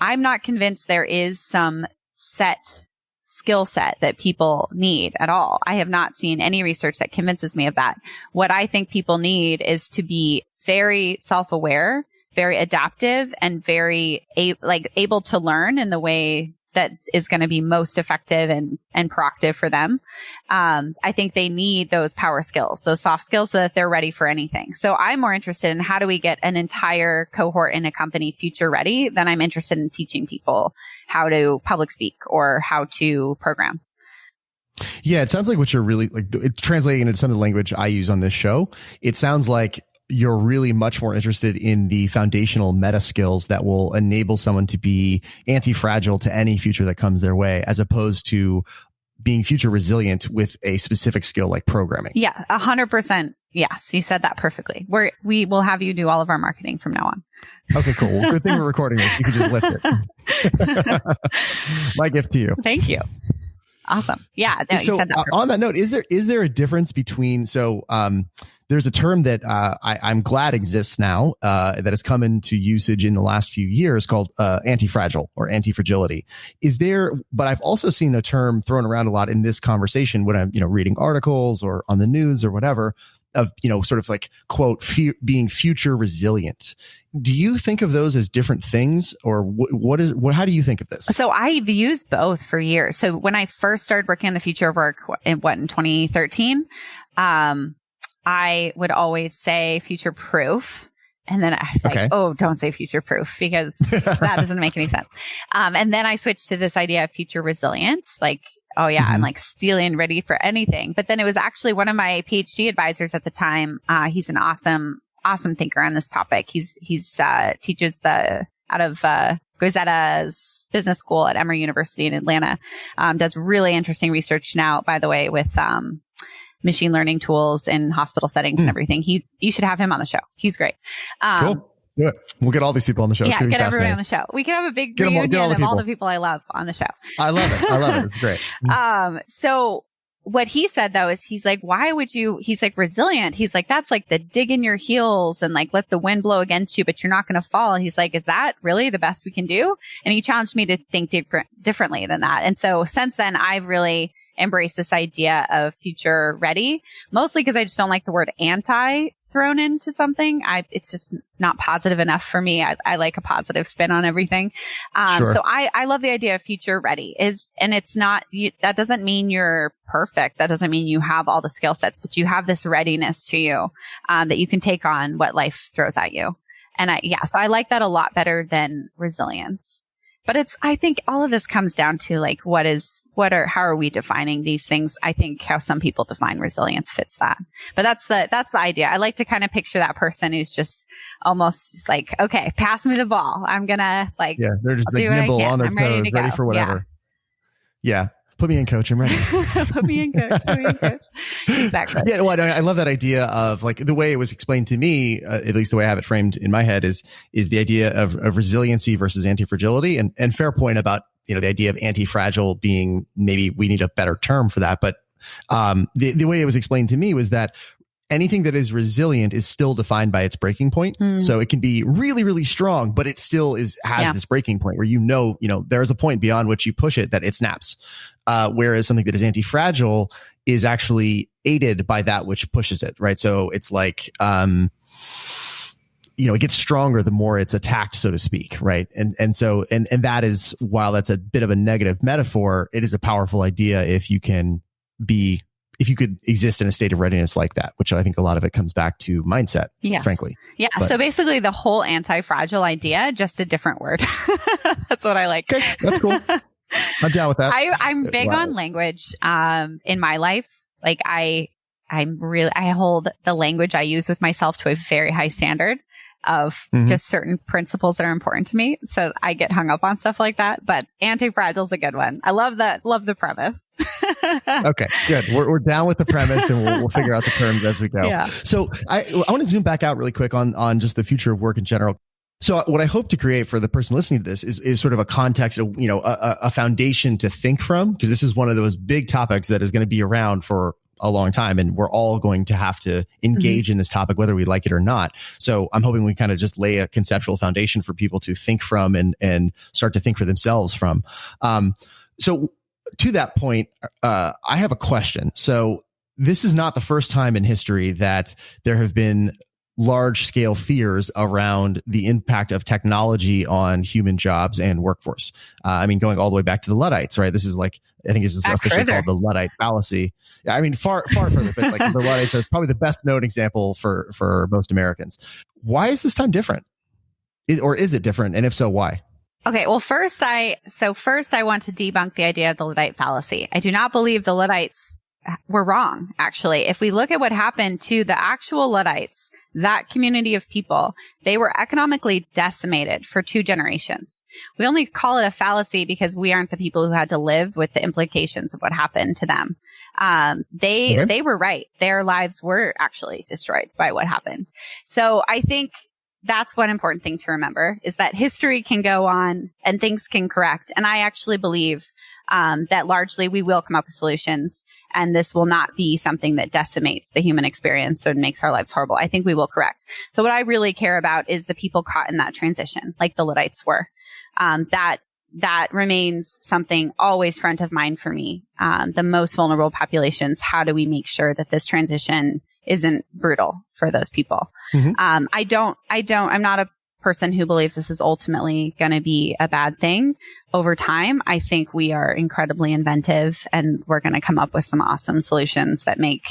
Speaker 2: I'm not convinced there is some set skill set that people need at all. I have not seen any research that convinces me of that. What I think people need is to be very self-aware, very adaptive, and very able to learn in the way that is going to be most effective and proactive for them. I think they need those power skills, those soft skills so that they're ready for anything. So I'm more interested in how do we get an entire cohort in a company future ready than I'm interested in teaching people how to public speak or how to program.
Speaker 1: Yeah, it sounds like what you're really it's translating into some of the language I use on this show. It sounds like you're really much more interested in the foundational meta skills that will enable someone to be anti-fragile to any future that comes their way, as opposed to being future resilient with a specific skill like programming.
Speaker 2: Yeah, 100%. Yes, you said that perfectly. We will have you do all of our marketing from now on.
Speaker 1: Okay, cool. Well, good thing we're recording this. You can just lift it. My gift to you.
Speaker 2: Thank you. Awesome. Yeah, no,
Speaker 1: so
Speaker 2: you said that perfectly.
Speaker 1: On that note, is there a difference between there's a term that I'm glad exists now that has come into usage in the last few years called anti-fragile or anti-fragility. But I've also seen a term thrown around a lot in this conversation when I'm reading articles or on the news or whatever of sort of like quote being future resilient. Do you think of those as different things, or how do you think of this?
Speaker 2: So I've used both for years. So when I first started working on the future of work in 2013, I would always say future proof. And then I was like, oh, don't say future proof because that doesn't make any sense. And then I switched to this idea of future resilience. Like, oh yeah, I'm like stealing ready for anything. But then it was actually one of my PhD advisors at the time. He's an awesome thinker on this topic. He's teaches out of Goezetta's business school at Emory University in Atlanta. Does really interesting research now, by the way, with machine learning tools in hospital settings and everything. You should have him on the show. He's great.
Speaker 1: Cool. Do it. We'll get all these people on the show.
Speaker 2: Yeah, get everybody on the show. We can have a big reunion of all the people I love on the show.
Speaker 1: I love it. It's great.
Speaker 2: So what he said though is he's like, he's like resilient. He's like, that's like the dig in your heels and like let the wind blow against you, but you're not going to fall. He's like, is that really the best we can do? And he challenged me to think differently than that. And so since then I've really embrace this idea of future ready, mostly because I just don't like the word anti thrown into something. It's just not positive enough for me. I like a positive spin on everything.
Speaker 1: Sure.
Speaker 2: So I love the idea of future ready and it's not, that doesn't mean you're perfect. That doesn't mean you have all the skill sets, but you have this readiness to you, that you can take on what life throws at you. And so I like that a lot better than resilience. But I think all of this comes down to like, how are we defining these things? I think how some people define resilience fits that. But that's the idea. I like to kind of picture that person who's just almost just like, okay, pass me the ball. I'm gonna
Speaker 1: they're just like nimble on their toes, ready for whatever. Yeah. Put me in, coach. I'm ready.
Speaker 2: Put me in, coach. Exactly.
Speaker 1: Yeah. Well, I love that idea of like the way it was explained to me, at least the way I have it framed in my head is the idea of resiliency versus anti-fragility, and fair point about, the idea of anti-fragile being maybe we need a better term for that. But, the way it was explained to me was that anything that is resilient is still defined by its breaking point. So it can be really, really strong, but it still has this breaking point where there is a point beyond which you push it that it snaps. Whereas something that is anti-fragile is actually aided by that which pushes it, right? So it's like, it gets stronger the more it's attacked, so to speak, right? And so that is, while that's a bit of a negative metaphor, it is a powerful idea if you could exist in a state of readiness like that, which I think a lot of it comes back to mindset, frankly.
Speaker 2: Yeah. But, so basically the whole anti-fragile idea, just a different word. That's what I like.
Speaker 1: Okay, that's cool. I'm down with that.
Speaker 2: I'm big on language in my life. Like I hold the language I use with myself to a very high standard of just certain principles that are important to me. So I get hung up on stuff like that, but anti-fragile is a good one. I love that. Love the premise.
Speaker 1: Okay, good. We're down with the premise, and we'll figure out the terms as we go. Yeah. So I want to zoom back out really quick on just the future of work in general. So what I hope to create for the person listening to this is sort of a context, a foundation to think from, because this is one of those big topics that is going to be around for a long time, and we're all going to have to engage in this topic, whether we like it or not. So I'm hoping we kind of just lay a conceptual foundation for people to think from and start to think for themselves from. So to that point, I have a question. So this is not the first time in history that there have been large scale fears around the impact of technology on human jobs and workforce. Going all the way back to the Luddites, right? This is I think this is officially called the Luddite fallacy. Far further, but the Luddites are probably the best known example for most Americans. Why is this time different? Or is it different? And if so, why?
Speaker 2: Okay. Well, first I want to debunk the idea of the Luddite fallacy. I do not believe the Luddites were wrong, actually. If we look at what happened to the actual Luddites, that community of people, they were economically decimated for 2 generations. We only call it a fallacy because we aren't the people who had to live with the implications of what happened to them. They were right. Their lives were actually destroyed by what happened. So I think that's one important thing to remember, is that history can go on and things can correct. And I actually believe that largely we will come up with solutions, and this will not be something that decimates the human experience or makes our lives horrible. I think we will correct. So what I really care about is the people caught in that transition, like the Luddites were. That remains something always front of mind for me. The most vulnerable populations, how do we make sure that this transition isn't brutal for those people? I'm not a person who believes this is ultimately going to be a bad thing. Over time, I think we are incredibly inventive, and we're going to come up with some awesome solutions that make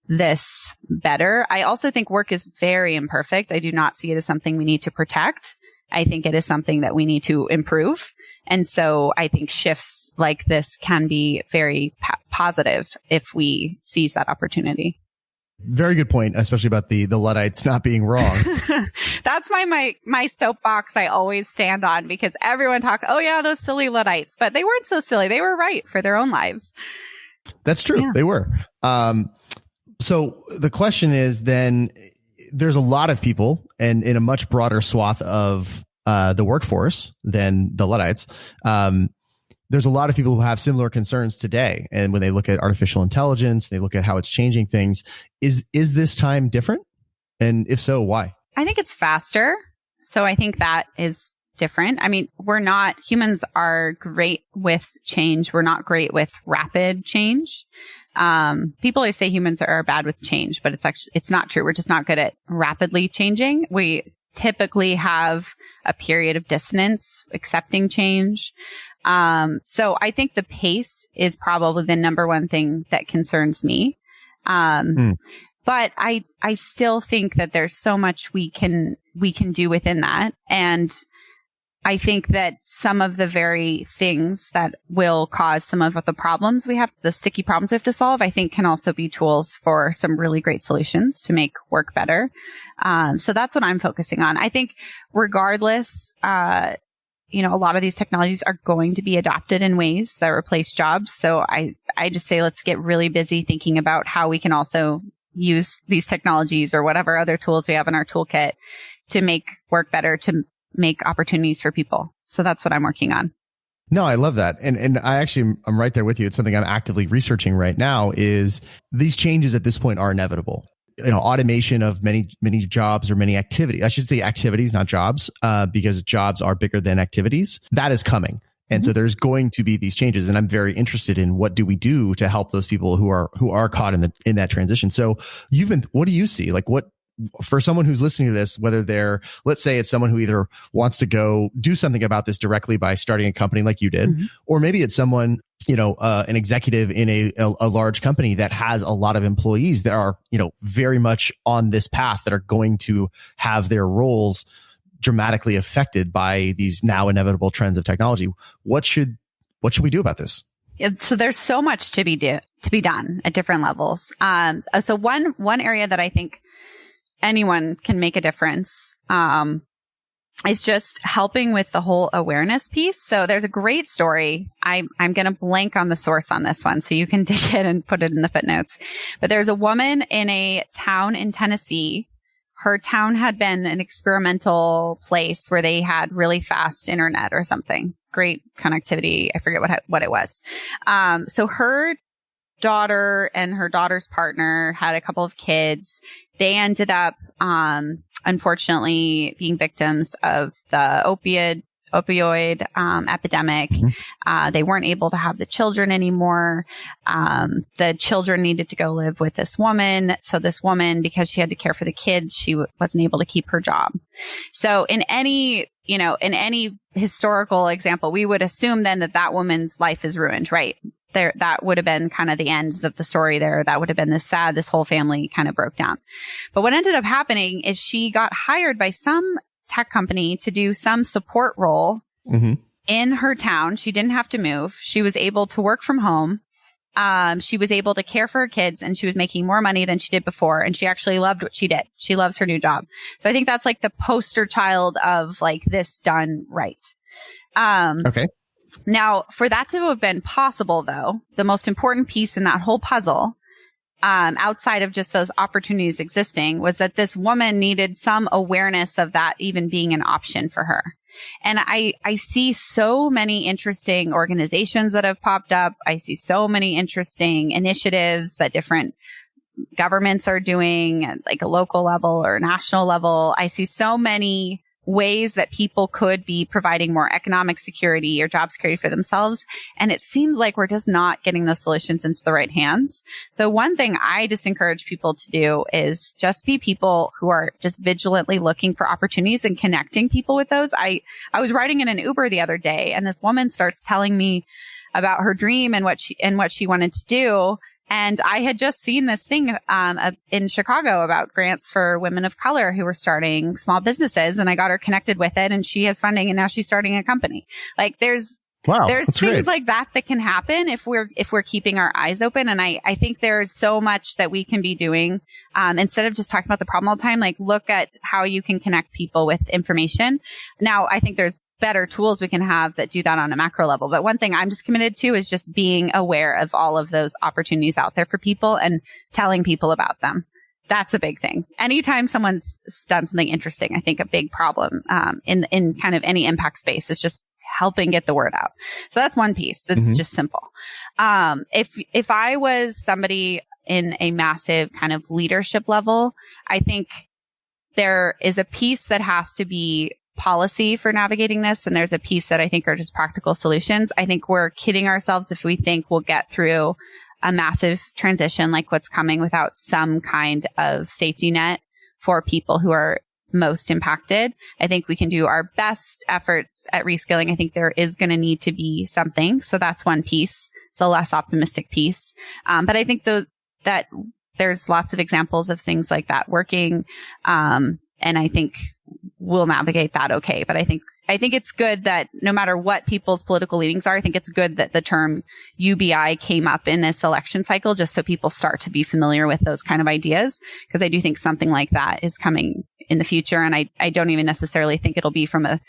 Speaker 2: this better. I also think work is very imperfect. I do not see it as something we need to protect. I think it is something that we need to improve. And so I think shifts like this can be very positive if we seize that opportunity.
Speaker 1: Very good point, especially about the Luddites not being wrong.
Speaker 2: That's my soapbox I always stand on, because everyone talks, oh yeah, those silly Luddites, but they weren't so silly. They were right for their own lives.
Speaker 1: That's true. Yeah. They were. So the question is then, there's a lot of people, and in a much broader swath of the workforce than the Luddites, there's a lot of people who have similar concerns today. And when they look at artificial intelligence, they look at how it's changing things. Is this time different? And if so, why?
Speaker 2: I think it's faster. So I think that is different. Humans are great with change. We're not great with rapid change. People always say humans are bad with change, but it's not true. We're just not good at rapidly changing. We typically have a period of dissonance, accepting change. So I think the pace is probably the number one thing that concerns me. But I still think that there's so much we can do within that. And I think that some of the very things that will cause some of the problems the sticky problems we have to solve, I think can also be tools for some really great solutions to make work better. So that's what I'm focusing on. I think regardless, a lot of these technologies are going to be adopted in ways that replace jobs. So I just say, let's get really busy thinking about how we can also use these technologies or whatever other tools we have in our toolkit to make work better, to make opportunities for people. So that's what I'm working on.
Speaker 1: No, I love that. And I'm right there with you. It's something I'm actively researching right now. Is these changes at this point are inevitable. Automation of many jobs or many activities. I should say activities, not jobs, because jobs are bigger than activities. That is coming. And so there's going to be these changes. And I'm very interested in what do we do to help those people who are caught in that transition. So what do you see? Like what for someone who's listening to this, whether let's say it's someone who either wants to go do something about this directly by starting a company like you did, or maybe it's someone, an executive in a large company that has a lot of employees that are, very much on this path that are going to have their roles dramatically affected by these now inevitable trends of technology. What should we do about this?
Speaker 2: So there's so much to be done at different levels. So one area that I think anyone can make a difference, is just helping with the whole awareness piece. So there's a great story. I'm going to blank on the source on this one, so you can dig it and put it in the footnotes. But there's a woman in a town in Tennessee. Her town had been an experimental place where they had really fast internet or something. Great connectivity. I forget what it was. So her daughter and her daughter's partner had a couple of kids. They ended up, unfortunately, being victims of the opioid epidemic. They weren't able to have the children anymore. The children needed to go live with this woman. So this woman, because she had to care for the kids, she wasn't able to keep her job. So in any historical example, we would assume then that woman's life is ruined, right? That would have been kind of the ends of the story there. That would have been this whole family kind of broke down. But what ended up happening is she got hired by some tech company to do some support role in her town. She didn't have to move. She was able to work from home. She was able to care for her kids, and she was making more money than she did before. And she actually loved what she did. She loves her new job. So I think that's like the poster child of like this done right.
Speaker 1: Okay.
Speaker 2: Now, for that to have been possible, though, the most important piece in that whole puzzle, outside of just those opportunities existing, was that this woman needed some awareness of that even being an option for her. And I see so many interesting organizations that have popped up. I see so many interesting initiatives that different governments are doing at like a local level or national level. I see so many ways that people could be providing more economic security or job security for themselves. And it seems like we're just not getting those solutions into the right hands. So one thing I just encourage people to do is just be people who are just vigilantly looking for opportunities and connecting people with those. I was riding in an Uber the other day, and this woman starts telling me about her dream and what she wanted to do. And I had just seen this thing in Chicago about grants for women of color who were starting small businesses, and I got her connected with it, and she has funding, and now she's starting a company. Like there's things great. Like that can happen if we're keeping our eyes open. And I think there's so much that we can be doing instead of just talking about the problem all the time. Like look at how you can connect people with information. Now, I think there's better tools we can have that do that on a macro level. But one thing I'm just committed to is just being aware of all of those opportunities out there for people and telling people about them. That's a big thing. Anytime someone's done something interesting, I think a big problem in kind of any impact space is just helping get the word out. So that's one piece. That's just simple. If I was somebody in a massive kind of leadership level, I think there is a piece that has to be policy for navigating this, and there's a piece that I think are just practical solutions. I think we're kidding ourselves if we think we'll get through a massive transition like what's coming without some kind of safety net for people who are most impacted. I think we can do our best efforts at reskilling. I think there is going to need to be something. So that's one piece. It's a less optimistic piece. But I think that there's lots of examples of things like that working. And I think we'll navigate that okay. But I think it's good that no matter what people's political leanings are, I think it's good that the term UBI came up in this election cycle, just so people start to be familiar with those kind of ideas. Because I do think something like that is coming in the future. And I don't even necessarily think it'll be from a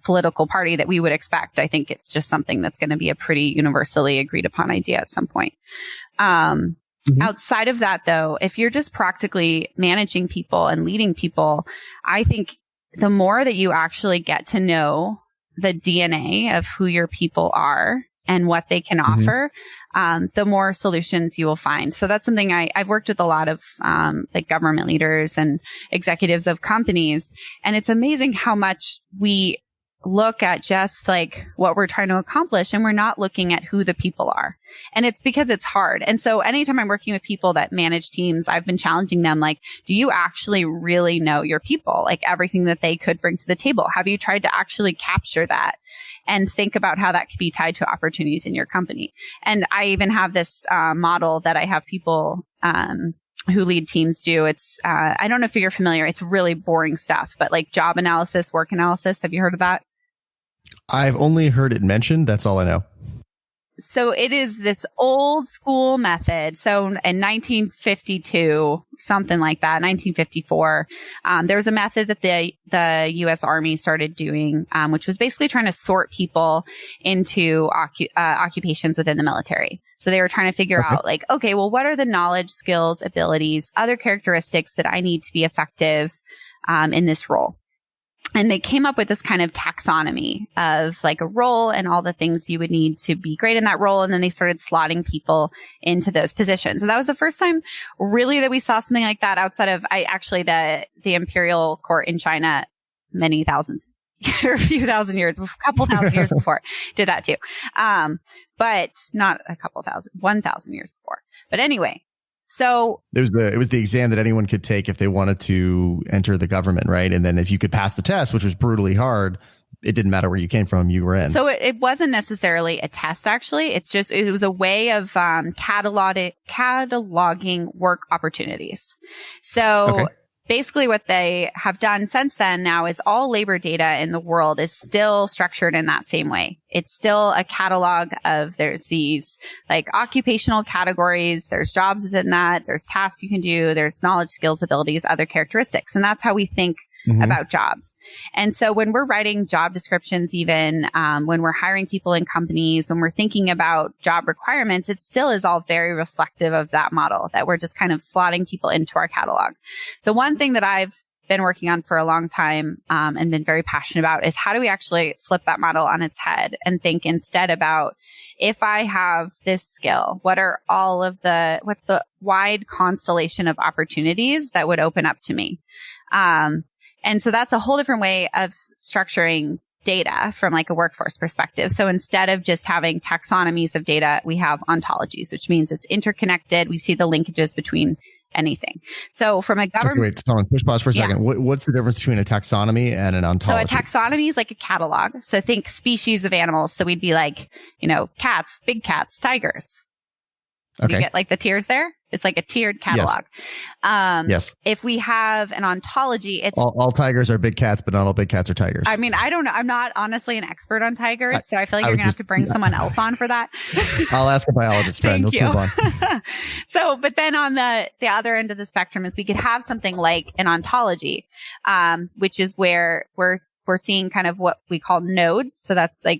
Speaker 2: political party that we would expect. I think it's just something that's going to be a pretty universally agreed upon idea at some point. Outside of that, though, if you're just practically managing people and leading people, I think the more that you actually get to know the DNA of who your people are and what they can offer, the more solutions you will find. So that's something I've worked with a lot of like government leaders and executives of companies. And it's amazing how much we look at just like what we're trying to accomplish, and we're not looking at who the people are. And it's because it's hard. And so anytime I'm working with people that manage teams, I've been challenging them, like, do you actually really know your people? Like everything that they could bring to the table? Have you tried to actually capture that and think about how that could be tied to opportunities in your company? And I even have this model that I have people who lead teams do. It's, I don't know if you're familiar. It's really boring stuff, but like job analysis, work analysis. Have you heard of that?
Speaker 1: I've only heard it mentioned. That's all I know.
Speaker 2: So it is this old school method. So in 1952, something like that, 1954, there was a method that the U.S. Army started doing, which was basically trying to sort people into occupations within the military. So they were trying to figure out like, okay, well, what are the knowledge, skills, abilities, other characteristics that I need to be effective in this role? And they came up with this kind of taxonomy of like a role and all the things you would need to be great in that role. And then they started slotting people into those positions. And that was the first time really that we saw something like that outside of the imperial court in China, many thousands, or a few thousand years, a couple thousand years before did that too. But not a couple thousand, 1,000 years before. But anyway. So
Speaker 1: it was the exam that anyone could take if they wanted to enter the government, right? And then if you could pass the test, which was brutally hard, it didn't matter where you came from, you were in. So
Speaker 2: it wasn't necessarily a test, actually. It was a way of cataloging work opportunities. So basically what they have done since then now is all labor data in the world is still structured in that same way. It's still a catalog of, there's these like occupational categories, there's jobs within that, there's tasks you can do, there's knowledge, skills, abilities, other characteristics. And that's how we think about jobs. And so when we're writing job descriptions, even when we're hiring people in companies, when we're thinking about job requirements, it still is all very reflective of that model that we're just kind of slotting people into our catalog. So one thing that I've been working on for a long time and been very passionate about is how do we actually flip that model on its head and think instead about, if I have this skill, what's the wide constellation of opportunities that would open up to me? And so that's a whole different way of structuring data from like a workforce perspective. So instead of just having taxonomies of data, we have ontologies, which means it's interconnected. We see the linkages between anything. So from a government...
Speaker 1: Okay, wait, hold on. Push pause for a second. What's the difference between a taxonomy and an ontology?
Speaker 2: So a taxonomy is like a catalog. So think species of animals. So we'd be like, cats, big cats, tigers. Okay. You get like the tiers there? It's like a tiered catalog.
Speaker 1: Yes.
Speaker 2: If we have an ontology, it's...
Speaker 1: All tigers are big cats, but not all big cats are tigers.
Speaker 2: I mean, I don't know. I'm not honestly an expert on tigers, so I feel like you're going to have to bring someone else on for that.
Speaker 1: I'll ask a biologist friend. Let's move on.
Speaker 2: So, but then on the other end of the spectrum is we could have something like an ontology, which is where we're seeing kind of what we call nodes. So that's like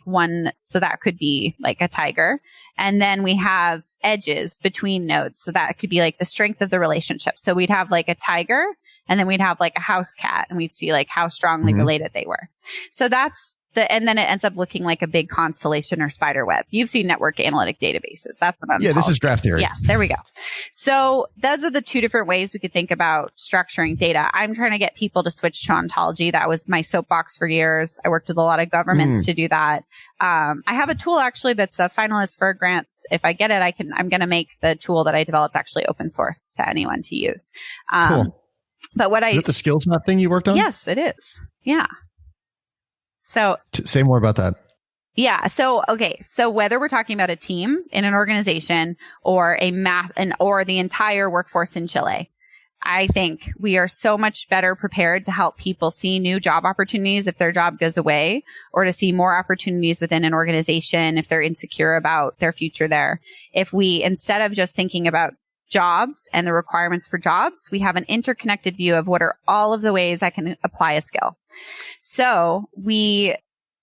Speaker 2: so that could be like a tiger. And then we have edges between nodes. So that could be like the strength of the relationship. So we'd have like a tiger and then we'd have like a house cat and we'd see like how strongly related they were. So that's and then it ends up looking like a big constellation or spider web. You've seen network analytic databases. That's what I'm
Speaker 1: this is graph theory.
Speaker 2: Yes, there we go. So those are the two different ways we could think about structuring data. I'm trying to get people to switch to ontology. That was my soapbox for years. I worked with a lot of governments to do that. I have a tool actually that's a finalist for a grant. If I get it, I'm going to make the tool that I developed actually open source to anyone to use.
Speaker 1: Cool.
Speaker 2: But
Speaker 1: is it the skills map thing you worked on?
Speaker 2: Yes, it is. Yeah. So
Speaker 1: say more about that.
Speaker 2: Yeah. So, okay. So whether we're talking about a team in an organization or or the entire workforce in Chile, I think we are so much better prepared to help people see new job opportunities if their job goes away, or to see more opportunities within an organization if they're insecure about their future there. If we, instead of just thinking about jobs and the requirements for jobs, we have an interconnected view of what are all of the ways I can apply a skill. So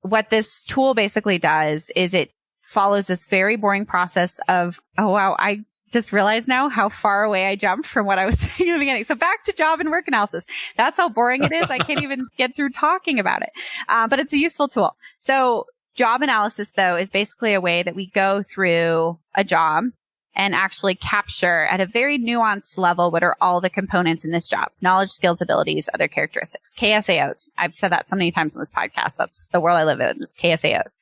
Speaker 2: what this tool basically does is it follows this very boring process of, oh, wow, I just realized now how far away I jumped from what I was saying in the beginning. So back to job and work analysis. That's how boring it is. I can't even get through talking about it. But it's a useful tool. So job analysis, though, is basically a way that we go through a job and actually capture at a very nuanced level what are all the components in this job: knowledge, skills, abilities, other characteristics, KSAOs. I've said that so many times on this podcast. That's the world I live in, is KSAOs.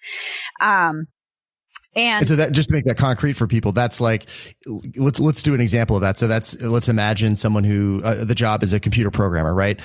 Speaker 2: And
Speaker 1: so that, just to make that concrete for people, that's like, let's do an example of that. So let's imagine someone who the job is a computer programmer, right?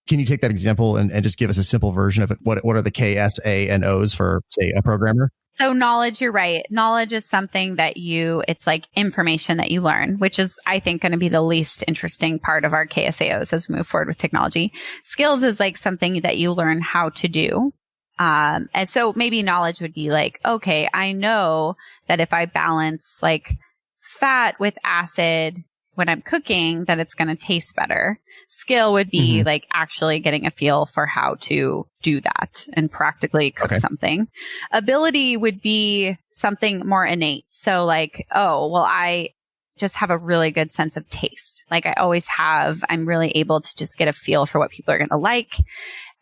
Speaker 1: Can you take that example and just give us a simple version of it? What are the K, S, A, and O's for, say, a programmer?
Speaker 2: So knowledge, you're right. Knowledge is something that it's like information that you learn, which is, I think, going to be the least interesting part of our KSAOs as we move forward with technology. Skills is like something that you learn how to do. And so maybe knowledge would be like, okay, I know that if I balance like fat with acid when I'm cooking, that it's going to taste better. Skill would be like actually getting a feel for how to do that and practically cook something. Ability would be something more innate. So like, oh, well, I just have a really good sense of taste. Like I always have. I'm really able to just get a feel for what people are going to like.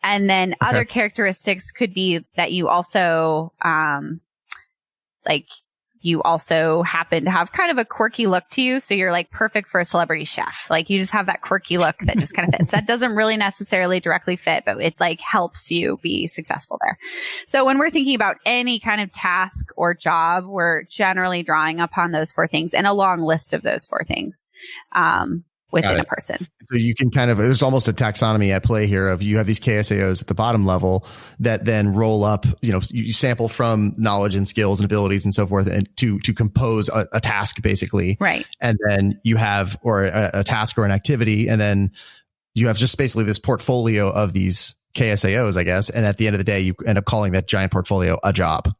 Speaker 2: And then other characteristics could be that you also, you also happen to have kind of a quirky look to you. So you're like perfect for a celebrity chef. Like you just have that quirky look that just kind of fits. That doesn't really necessarily directly fit, but it like helps you be successful there. So when we're thinking about any kind of task or job, we're generally drawing upon those 4 things and a long list of those 4 things. Within a person.
Speaker 1: So you can kind of, there's almost a taxonomy at play here of you have these KSAOs at the bottom level that then roll up, you sample from knowledge and skills and abilities and so forth, and to compose a task basically.
Speaker 2: Right.
Speaker 1: And then you have, or a task or an activity, and then you have just basically this portfolio of these KSAOs, I guess. And at the end of the day, you end up calling that giant portfolio a job,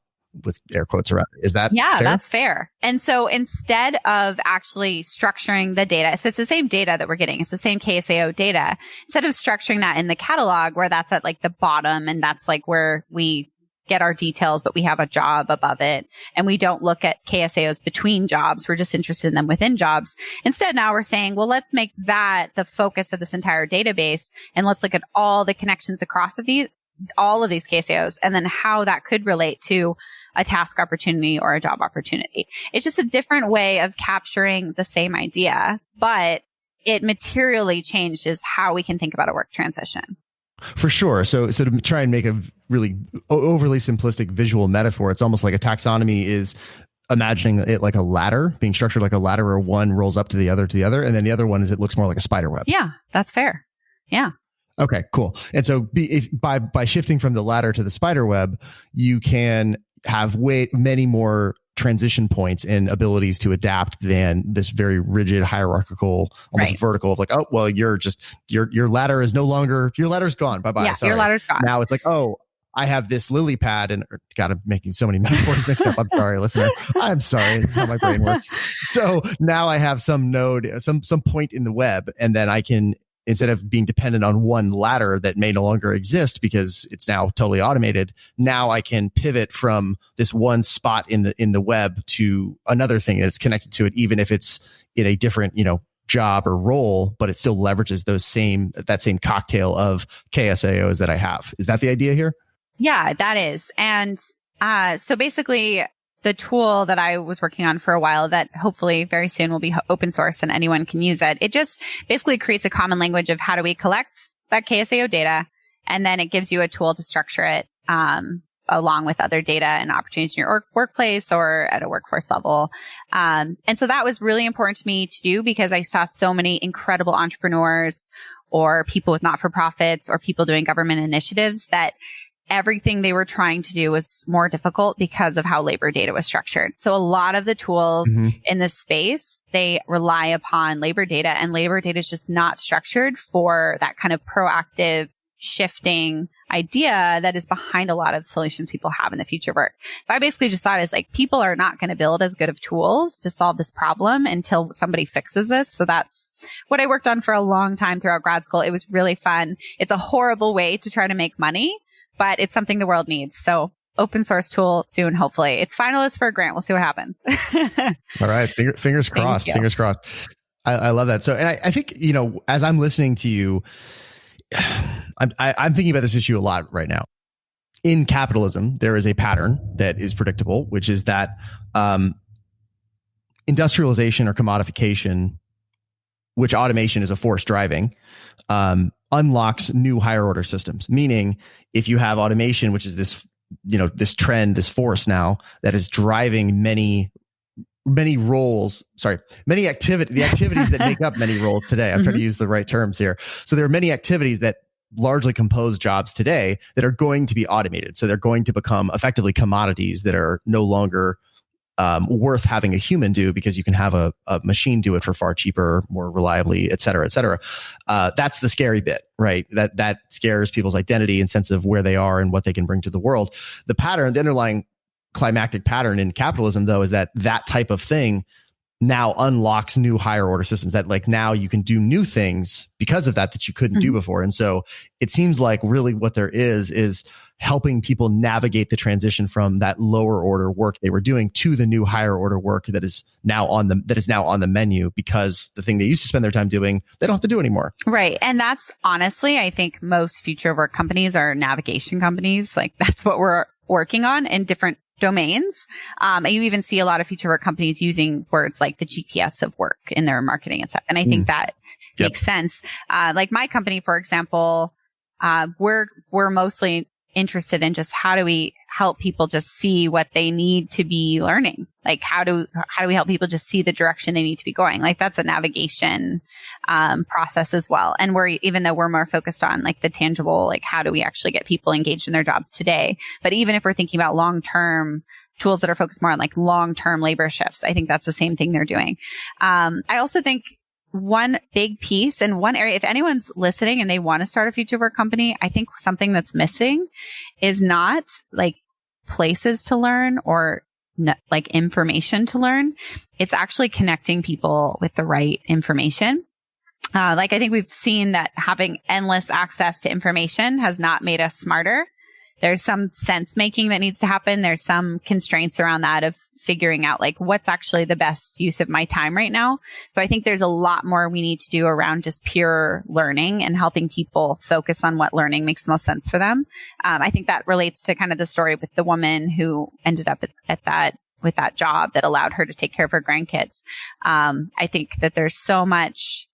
Speaker 1: with air quotes around it. Is that fair?
Speaker 2: That's fair. And so instead of actually structuring the data, so it's the same data that we're getting. It's the same KSAO data. Instead of structuring that in the catalog where that's at like the bottom and that's like where we get our details, but we have a job above it and we don't look at KSAOs between jobs. We're just interested in them within jobs. Instead, now we're saying, well, let's make that the focus of this entire database and let's look at all the connections across all of these KSAOs and then how that could relate to a task opportunity or a job opportunity. It's just a different way of capturing the same idea, but it materially changes how we can think about a work transition.
Speaker 1: For sure. So to try and make a really overly simplistic visual metaphor, it's almost like a taxonomy is imagining it like a ladder, being structured like a ladder where one rolls up to the other, and then the other one is, it looks more like a spider web.
Speaker 2: Yeah, that's fair. Yeah.
Speaker 1: Okay, cool. And so by shifting from the ladder to the spider web, you can have many more transition points and abilities to adapt than this very rigid, hierarchical, almost vertical of like, oh, well, your ladder is no longer, your ladder's gone. Bye-bye.
Speaker 2: Yeah,
Speaker 1: Sorry.
Speaker 2: your ladder's gone.
Speaker 1: Now it's like, oh, I have this lily pad and God, I'm making so many metaphors mixed up. I'm sorry, listener. I'm sorry. This is how my brain works. So now I have some node, some point in the web, and then I can, instead of being dependent on one ladder that may no longer exist because it's now totally automated, now I can pivot from this one spot in the web to another thing that's connected to it, even if it's in a different, job or role, but it still leverages that same cocktail of KSAOs that I have. Is that the idea here?
Speaker 2: Yeah, that is. And so basically, the tool that I was working on for a while that hopefully very soon will be open source and anyone can use it. It just basically creates a common language of how do we collect that KSAO data. And then it gives you a tool to structure it, along with other data and opportunities in your workplace or at a workforce level. And so that was really important to me to do because I saw so many incredible entrepreneurs or people with not-for-profits or people doing government initiatives that everything they were trying to do was more difficult because of how labor data was structured. So a lot of the tools in this space, they rely upon labor data, and labor data is just not structured for that kind of proactive shifting idea that is behind a lot of solutions people have in the future work. So I basically just thought is like, people are not going to build as good of tools to solve this problem until somebody fixes this. So that's what I worked on for a long time throughout grad school. It was really fun. It's a horrible way to try to make money, but it's something the world needs. So open source tool soon, hopefully. It's finalist for a grant. We'll see what happens.
Speaker 1: All right. Fingers crossed. Fingers crossed. I love that. So, and I think, as I'm listening to you, I'm thinking about this issue a lot right now. In capitalism, there is a pattern that is predictable, which is that industrialization or commodification, which automation is a force driving, unlocks new higher order systems. Meaning, if you have automation, which is this, this trend, this force now that is driving many roles, the activities that make up many roles today. I'm trying to use the right terms here. So there are many activities that largely compose jobs today that are going to be automated. So they're going to become effectively commodities that are no longer worth having a human do, because you can have a machine do it for far cheaper, more reliably, et cetera, et cetera. That's the scary bit, right? That scares people's identity and sense of where they are and what they can bring to the world. The underlying climactic pattern in capitalism, though, is that type of thing now unlocks new higher order systems, that like now you can do new things because of that you couldn't do before. And so it seems like really what there is helping people navigate the transition from that lower order work they were doing to the new higher order work that is now on the menu, because the thing they used to spend their time doing, they don't have to do anymore.
Speaker 2: Right. And that's honestly, I think most future work companies are navigation companies. Like that's what we're working on in different domains. And you even see a lot of future work companies using words like the GPS of work in their marketing and stuff. And I think that makes sense. Like my company, for example, we're mostly interested in just how do we help people just see what they need to be learning? Like how do we help people just see the direction they need to be going? Like that's a navigation process as well. And even though we're more focused on like the tangible, like how do we actually get people engaged in their jobs today? But even if we're thinking about long-term tools that are focused more on like long-term labor shifts, I think that's the same thing they're doing. I also think one big piece and one area, if anyone's listening and they want to start a future work company, I think something that's missing is not like places to learn or like information to learn. It's actually connecting people with the right information. Like I think we've seen that having endless access to information has not made us smarter. There's some sense making that needs to happen. There's some constraints around that of figuring out like what's actually the best use of my time right now. So I think there's a lot more we need to do around just pure learning and helping people focus on what learning makes the most sense for them. I think that relates to kind of the story with the woman who ended up with that job that allowed her to take care of her grandkids. I think that there's so much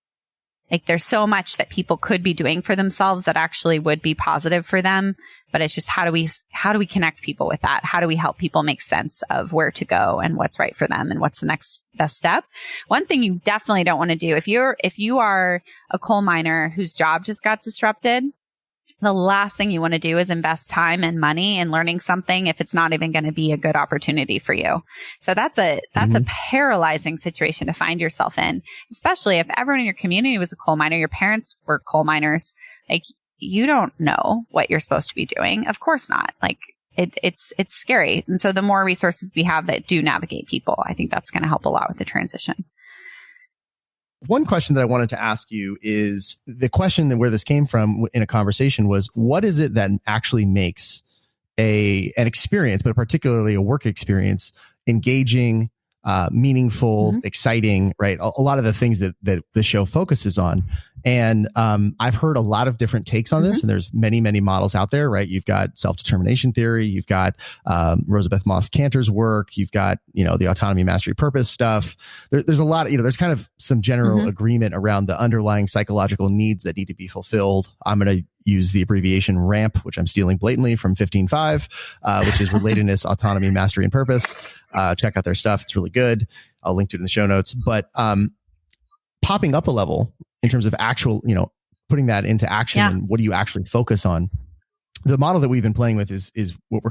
Speaker 2: that people could be doing for themselves that actually would be positive for them. But it's just how do we connect people with that? How do we help people make sense of where to go and what's right for them and what's the next best step? One thing you definitely don't want to do if you are a coal miner whose job just got disrupted, the last thing you want to do is invest time and money in learning something if it's not even going to be a good opportunity for you. So that's a paralyzing situation to find yourself in, especially if everyone in your community was a coal miner, your parents were coal miners. Like you don't know what you're supposed to be doing. Of course not. Like it's scary. And so the more resources we have that do navigate people, I think that's going to help a lot with the transition.
Speaker 1: One question that I wanted to ask you is the question that where this came from in a conversation was, what is it that actually makes an experience, but particularly a work experience, engaging, meaningful, exciting, right? A lot of the things that the show focuses on. And I've heard a lot of different takes on this, and there's many, many models out there, right? You've got self-determination theory, you've got Rosabeth Moss Kanter's work, you've got, the autonomy, mastery, purpose stuff. There's a lot, there's kind of some general agreement around the underlying psychological needs that need to be fulfilled. I'm going to use the abbreviation RAMP, which I'm stealing blatantly from 15.5, which is relatedness, autonomy, mastery, and purpose. Check out their stuff. It's really good. I'll link to it in the show notes. But popping up a level in terms of actual, putting that into action and what do you actually focus on? The model that we've been playing with is what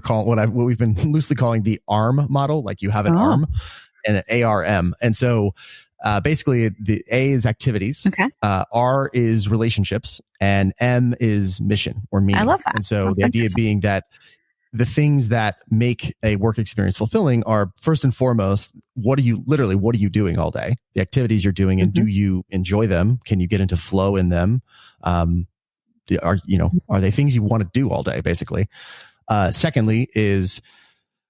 Speaker 1: we've been loosely calling the ARM model. Like you have an ARM and an ARM. And so basically the A is activities, R is relationships, and M is mission or meaning. I
Speaker 2: love that.
Speaker 1: And so the idea being that the things that make a work experience fulfilling are first and foremost, what are you doing all day? The activities you're doing, and do you enjoy them? Can you get into flow in them? Are they things you want to do all day, basically? Secondly is,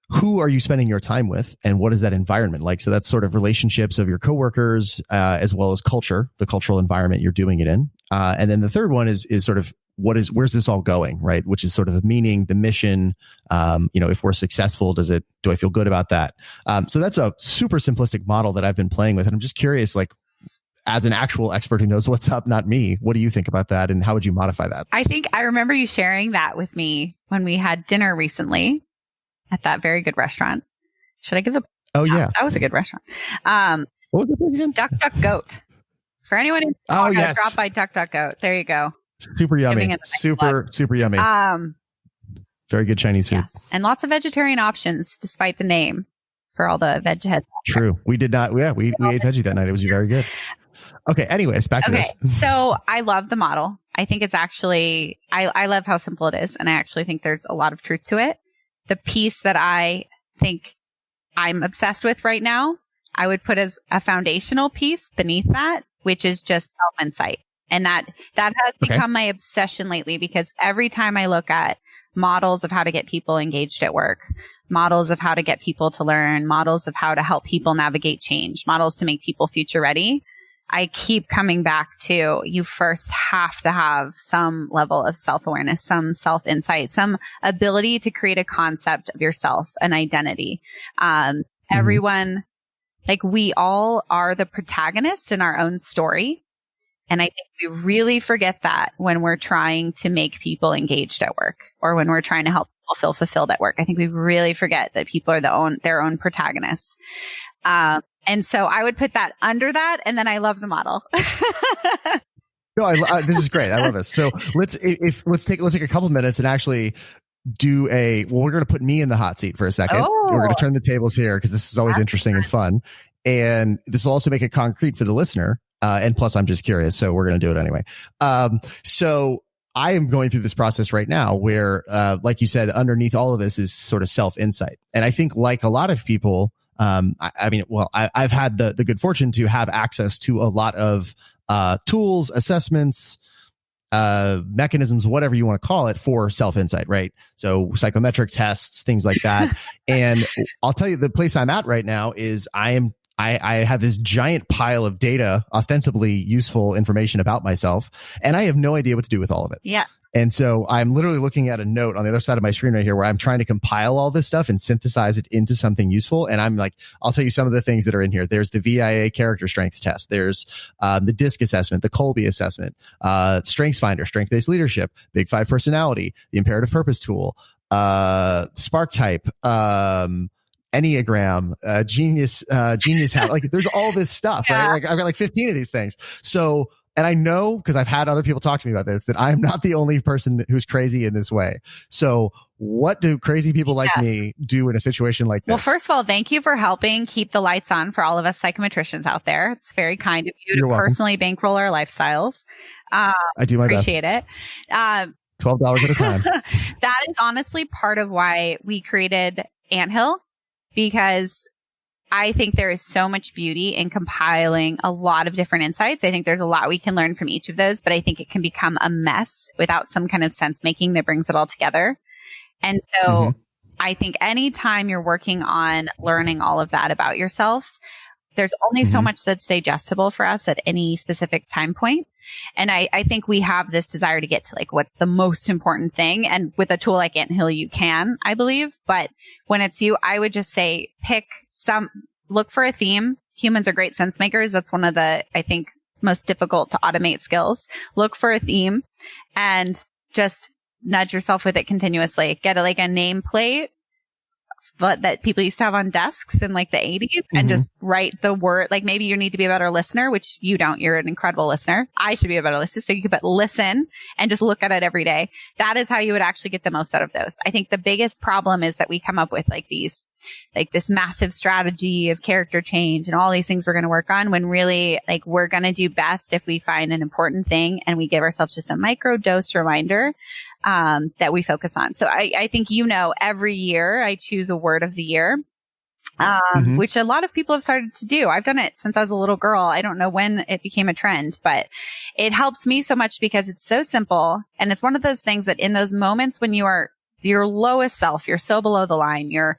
Speaker 1: who are you spending your time with, and what is that environment like? So that's sort of relationships of your coworkers, as well as culture, the cultural environment you're doing it in. And then the third one is sort of where's this all going, right? Which is sort of the meaning, the mission. If we're successful, do I feel good about that? So that's a super simplistic model that I've been playing with. And I'm just curious, like, as an actual expert who knows what's up, not me, what do you think about that? And how would you modify that?
Speaker 2: I think I remember you sharing that with me when we had dinner recently at that very good restaurant. Should I give the...
Speaker 1: Oh, yeah.
Speaker 2: That was a good restaurant.
Speaker 1: What was the place again?
Speaker 2: Duck, Duck, Goat. For anyone in Chicago, drop by Duck, Duck, Goat. There you go.
Speaker 1: Super yummy. Super yummy. Very good Chinese food.
Speaker 2: Yes. And lots of vegetarian options, despite the name, for all the veg heads.
Speaker 1: True. We did not. Yeah, we ate veggie that night. It was very good. Okay. Anyways, back to this.
Speaker 2: So I love the model. I think it's actually, I love how simple it is. And I actually think there's a lot of truth to it. The piece that I think I'm obsessed with right now, I would put as a foundational piece beneath that, which is just self-insight. And that has become my obsession lately, because every time I look at models of how to get people engaged at work, models of how to get people to learn, models of how to help people navigate change, models to make people future ready, I keep coming back to, you first have to have some level of self-awareness, some self-insight, some ability to create a concept of yourself, an identity. Everyone, like, we all are the protagonist in our own story. And I think we really forget that when we're trying to make people engaged at work, or when we're trying to help people feel fulfilled at work. I think we really forget that people are their own protagonists. And so I would put that under that. And then I love the model.
Speaker 1: No, this is great. I love this. So let's take a couple minutes and actually do we're going to put me in the hot seat for a second.
Speaker 2: Oh.
Speaker 1: We're going to turn the tables here, because this is always interesting and fun. And this will also make it concrete for the listener. And plus, I'm just curious, so we're going to do it anyway. So I am going through this process right now where, like you said, underneath all of this is sort of self-insight. And I think, like a lot of people, I've had the good fortune to have access to a lot of tools, assessments, mechanisms, whatever you want to call it, for self-insight, right? So psychometric tests, things like that. And I'll tell you, the place I'm at right now is I have this giant pile of data, ostensibly useful information about myself, and I have no idea what to do with all of it.
Speaker 2: Yeah.
Speaker 1: And so I'm literally looking at a note on the other side of my screen right here where I'm trying to compile all this stuff and synthesize it into something useful. And I'm like, I'll tell you some of the things that are in here. There's the VIA character strength test. There's the DISC assessment, the Kolbe assessment, Strengths Finder, strength-based leadership, Big Five personality, the imperative purpose tool, Spark type, Enneagram, genius habit. Like, there's all this stuff, right? Like, I've got like 15 of these things. So, and I know, because I've had other people talk to me about this, that I'm not the only person who's crazy in this way. So what do crazy people like me do in a situation like this?
Speaker 2: Well, first of all, thank you for helping keep the lights on for all of us psychometricians out there. It's very kind of you to personally bankroll our lifestyles. I
Speaker 1: do my best.
Speaker 2: Appreciate it.
Speaker 1: $12 at a time.
Speaker 2: That is honestly part of why we created Anthill, because I think there is so much beauty in compiling a lot of different insights. I think there's a lot we can learn from each of those, but I think it can become a mess without some kind of sense making that brings it all together. And so I think anytime you're working on learning all of that about yourself, there's only so much that's digestible for us at any specific time point. And I think we have this desire to get to, like, what's the most important thing. And with a tool like Anthill, you can, I believe. But when it's you, I would just say look for a theme. Humans are great sense makers. That's one of the, I think, most difficult to automate skills. Look for a theme and just nudge yourself with it continuously. Get like a nameplate, but that people used to have on desks in like the 80s, and just write the word. Like, maybe you need to be a better listener, which you don't. You're an incredible listener. I should be a better listener. So you could listen and just look at it every day. That is how you would actually get the most out of those. I think the biggest problem is that we come up with this massive strategy of character change and all these things we're going to work on, when really, like, we're going to do best if we find an important thing and we give ourselves just a micro dose reminder that we focus on. So I think, every year I choose a word of the year, which a lot of people have started to do. I've done it since I was a little girl. I don't know when it became a trend, but it helps me so much because it's so simple. And it's one of those things that in those moments when you are your lowest self, you're so below the line, you're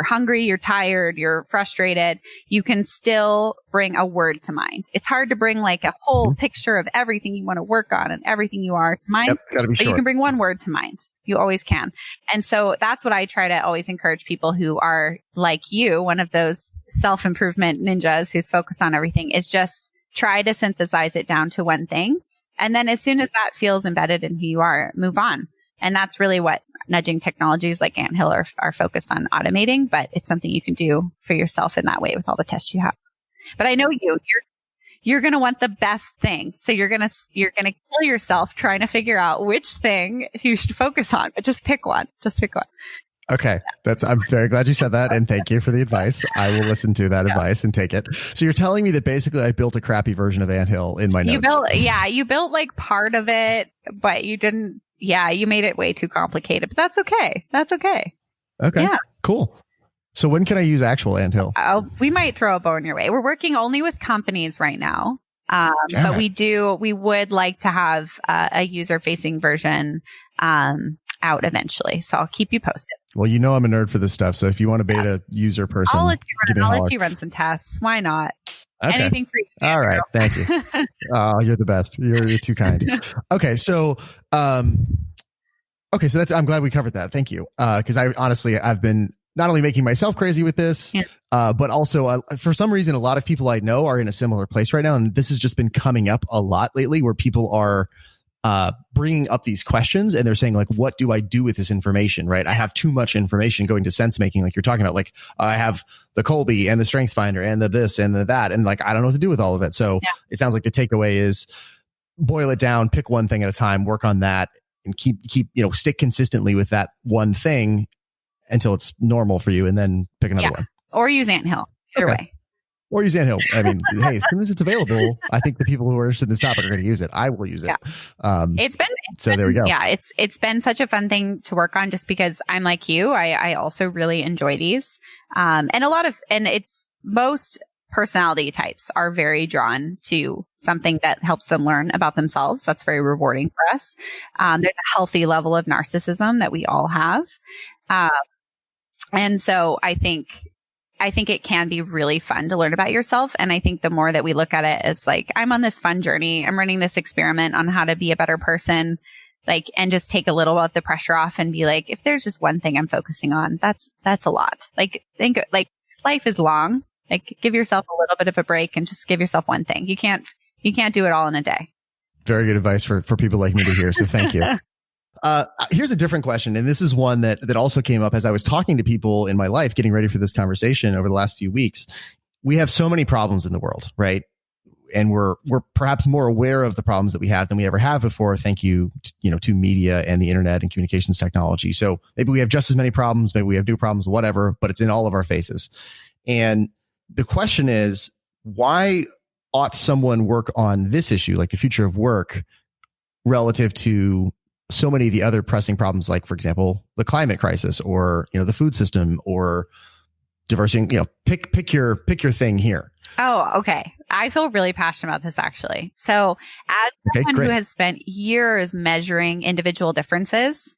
Speaker 2: hungry, you're tired, you're frustrated, you can still bring a word to mind. It's hard to bring like a whole picture of everything you want to work on and everything you are to mind,
Speaker 1: gotta be
Speaker 2: but
Speaker 1: short.
Speaker 2: you can bring one word to mind. You always can. And so that's what I try to always encourage people who are like you, one of those self-improvement ninjas who's focused on everything, is just try to synthesize it down to one thing. And then as soon as that feels embedded in who you are, move on. And that's really what nudging technologies like Anthill are focused on automating, but it's something you can do for yourself in that way with all the tests you have. But I know you're going to want the best thing. So you're going to kill yourself trying to figure out which thing you should focus on, but just pick one. Just pick one.
Speaker 1: Okay. I'm very glad you said that. And thank you for the advice. I will listen to that advice and take it. So you're telling me that basically I built a crappy version of Anthill in my notes.
Speaker 2: You built like part of it, but you didn't. Yeah, you made it way too complicated, but that's okay. That's okay.
Speaker 1: Okay.
Speaker 2: Yeah.
Speaker 1: Cool. So when can I use actual Anthill?
Speaker 2: We might throw a bone your way. We're working only with companies right now. But we would like to have a user-facing version out eventually. So I'll keep you posted.
Speaker 1: Well, I'm a nerd for this stuff. So if you want a beta user person,
Speaker 2: I'll let you run some tests. Why not?
Speaker 1: Okay.
Speaker 2: Anything for you.
Speaker 1: All right. Thank you. Oh, you're the best. You're too kind. Okay. So, I'm glad we covered that. Thank you. Cause I've been not only making myself crazy with this, but also for some reason, a lot of people I know are in a similar place right now. And this has just been coming up a lot lately where people are bringing up these questions and they're saying like, what do I do with this information? Right. I have too much information going to sense making. Like you're talking about, like I have the Colby and the Strengths Finder and the this and the that. And like, I don't know what to do with all of it. So it sounds like the takeaway is boil it down, pick one thing at a time, work on that and keep, stick consistently with that one thing until it's normal for you and then pick another one.
Speaker 2: Or use Anthill. Either way.
Speaker 1: Or use Anthill. I mean, hey, as soon as it's available, I think the people who are interested in this topic are going to use it. I will use it. There we go.
Speaker 2: Yeah, it's been such a fun thing to work on just because I'm like you. I also really enjoy these. And it's most personality types are very drawn to something that helps them learn about themselves. That's very rewarding for us. There's a healthy level of narcissism that we all have. And so I think it can be really fun to learn about yourself. And I think the more that we look at it as like, I'm on this fun journey, I'm running this experiment on how to be a better person, like, and just take a little of the pressure off and be like, if there's just one thing I'm focusing on, that's a lot. Like, think like life is long, like give yourself a little bit of a break and just give yourself one thing. You can't do it all in a day.
Speaker 1: Very good advice for people like me to hear. So thank you. Here's a different question. And this is one that also came up as I was talking to people in my life, getting ready for this conversation over the last few weeks. We have so many problems in the world, right? And we're perhaps more aware of the problems that we have than we ever have before. Thank you, to media and the internet and communications technology. So maybe we have just as many problems, maybe we have new problems, whatever, but it's in all of our faces. And the question is, why ought someone work on this issue, like the future of work, relative to so many of the other pressing problems, like, for example, the climate crisis or, the food system or diversity, pick your thing here.
Speaker 2: Oh, okay. I feel really passionate about this actually. So as someone who has spent years measuring individual differences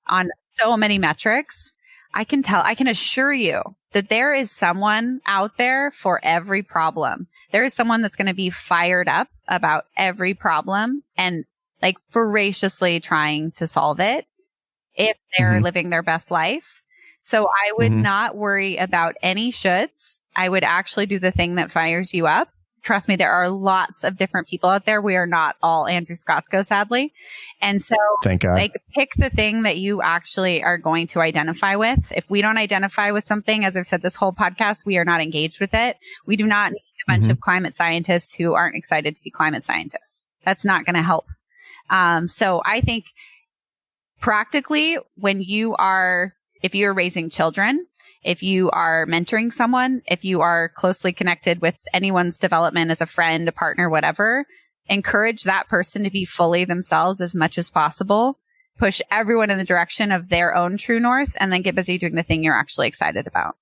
Speaker 2: on so many metrics, I can assure you that there is someone out there for every problem. There is someone that's going to be fired up about every problem and like voraciously trying to solve it if they're living their best life. So I would not worry about any shoulds. I would actually do the thing that fires you up. Trust me, there are lots of different people out there. We are not all Andrew Scotsko, sadly. And so
Speaker 1: thank God.
Speaker 2: Like pick the thing that you actually are going to identify with. If we don't identify with something, as I've said this whole podcast, we are not engaged with it. We do not need a bunch of climate scientists who aren't excited to be climate scientists. That's not going to help. So I think practically if you're raising children, if you are mentoring someone, if you are closely connected with anyone's development as a friend, a partner, whatever, encourage that person to be fully themselves as much as possible. Push everyone in the direction of their own true north and then get busy doing the thing you're actually excited about.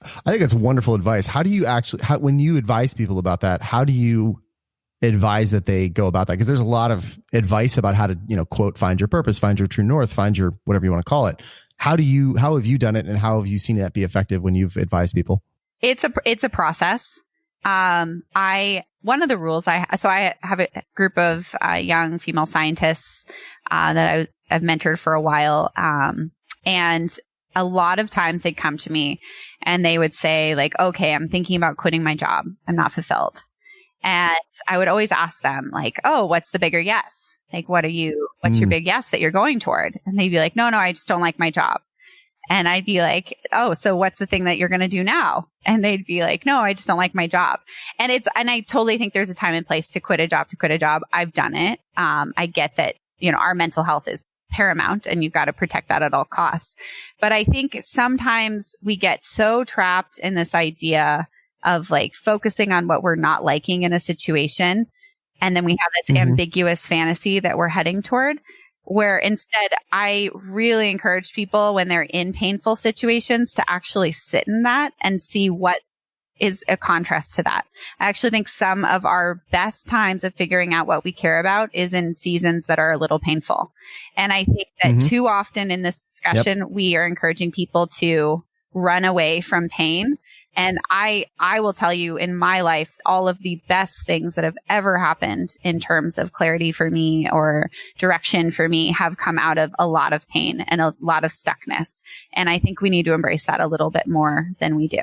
Speaker 1: I think that's wonderful advice. How do you when you advise people about that, how do you advise that they go about that? Because there's a lot of advice about how to, quote, find your purpose, find your true north, find your whatever you want to call it. How have you done it, and how have you seen that be effective when you've advised people?
Speaker 2: It's a process. One of the rules I have a group of young female scientists that I've mentored for a while, and a lot of times they'd come to me and they would say like, okay, I'm thinking about quitting my job. I'm not fulfilled. And I would always ask them like, oh, what's the bigger yes? Like, what's your big yes that you're going toward? And they'd be like, no, I just don't like my job. And I'd be like, oh, so what's the thing that you're going to do now? And they'd be like, no, I just don't like my job. And I totally think there's a time and place to quit a job. I've done it. I get that, our mental health is paramount and you've got to protect that at all costs. But I think sometimes we get so trapped in this idea of like focusing on what we're not liking in a situation. And then we have this ambiguous fantasy that we're heading toward, where instead I really encourage people when they're in painful situations to actually sit in that and see what is a contrast to that. I actually think some of our best times of figuring out what we care about is in seasons that are a little painful. And I think that too often in this discussion, we are encouraging people to run away from pain. And I will tell you in my life, all of the best things that have ever happened in terms of clarity for me or direction for me have come out of a lot of pain and a lot of stuckness. And I think we need to embrace that a little bit more than we do.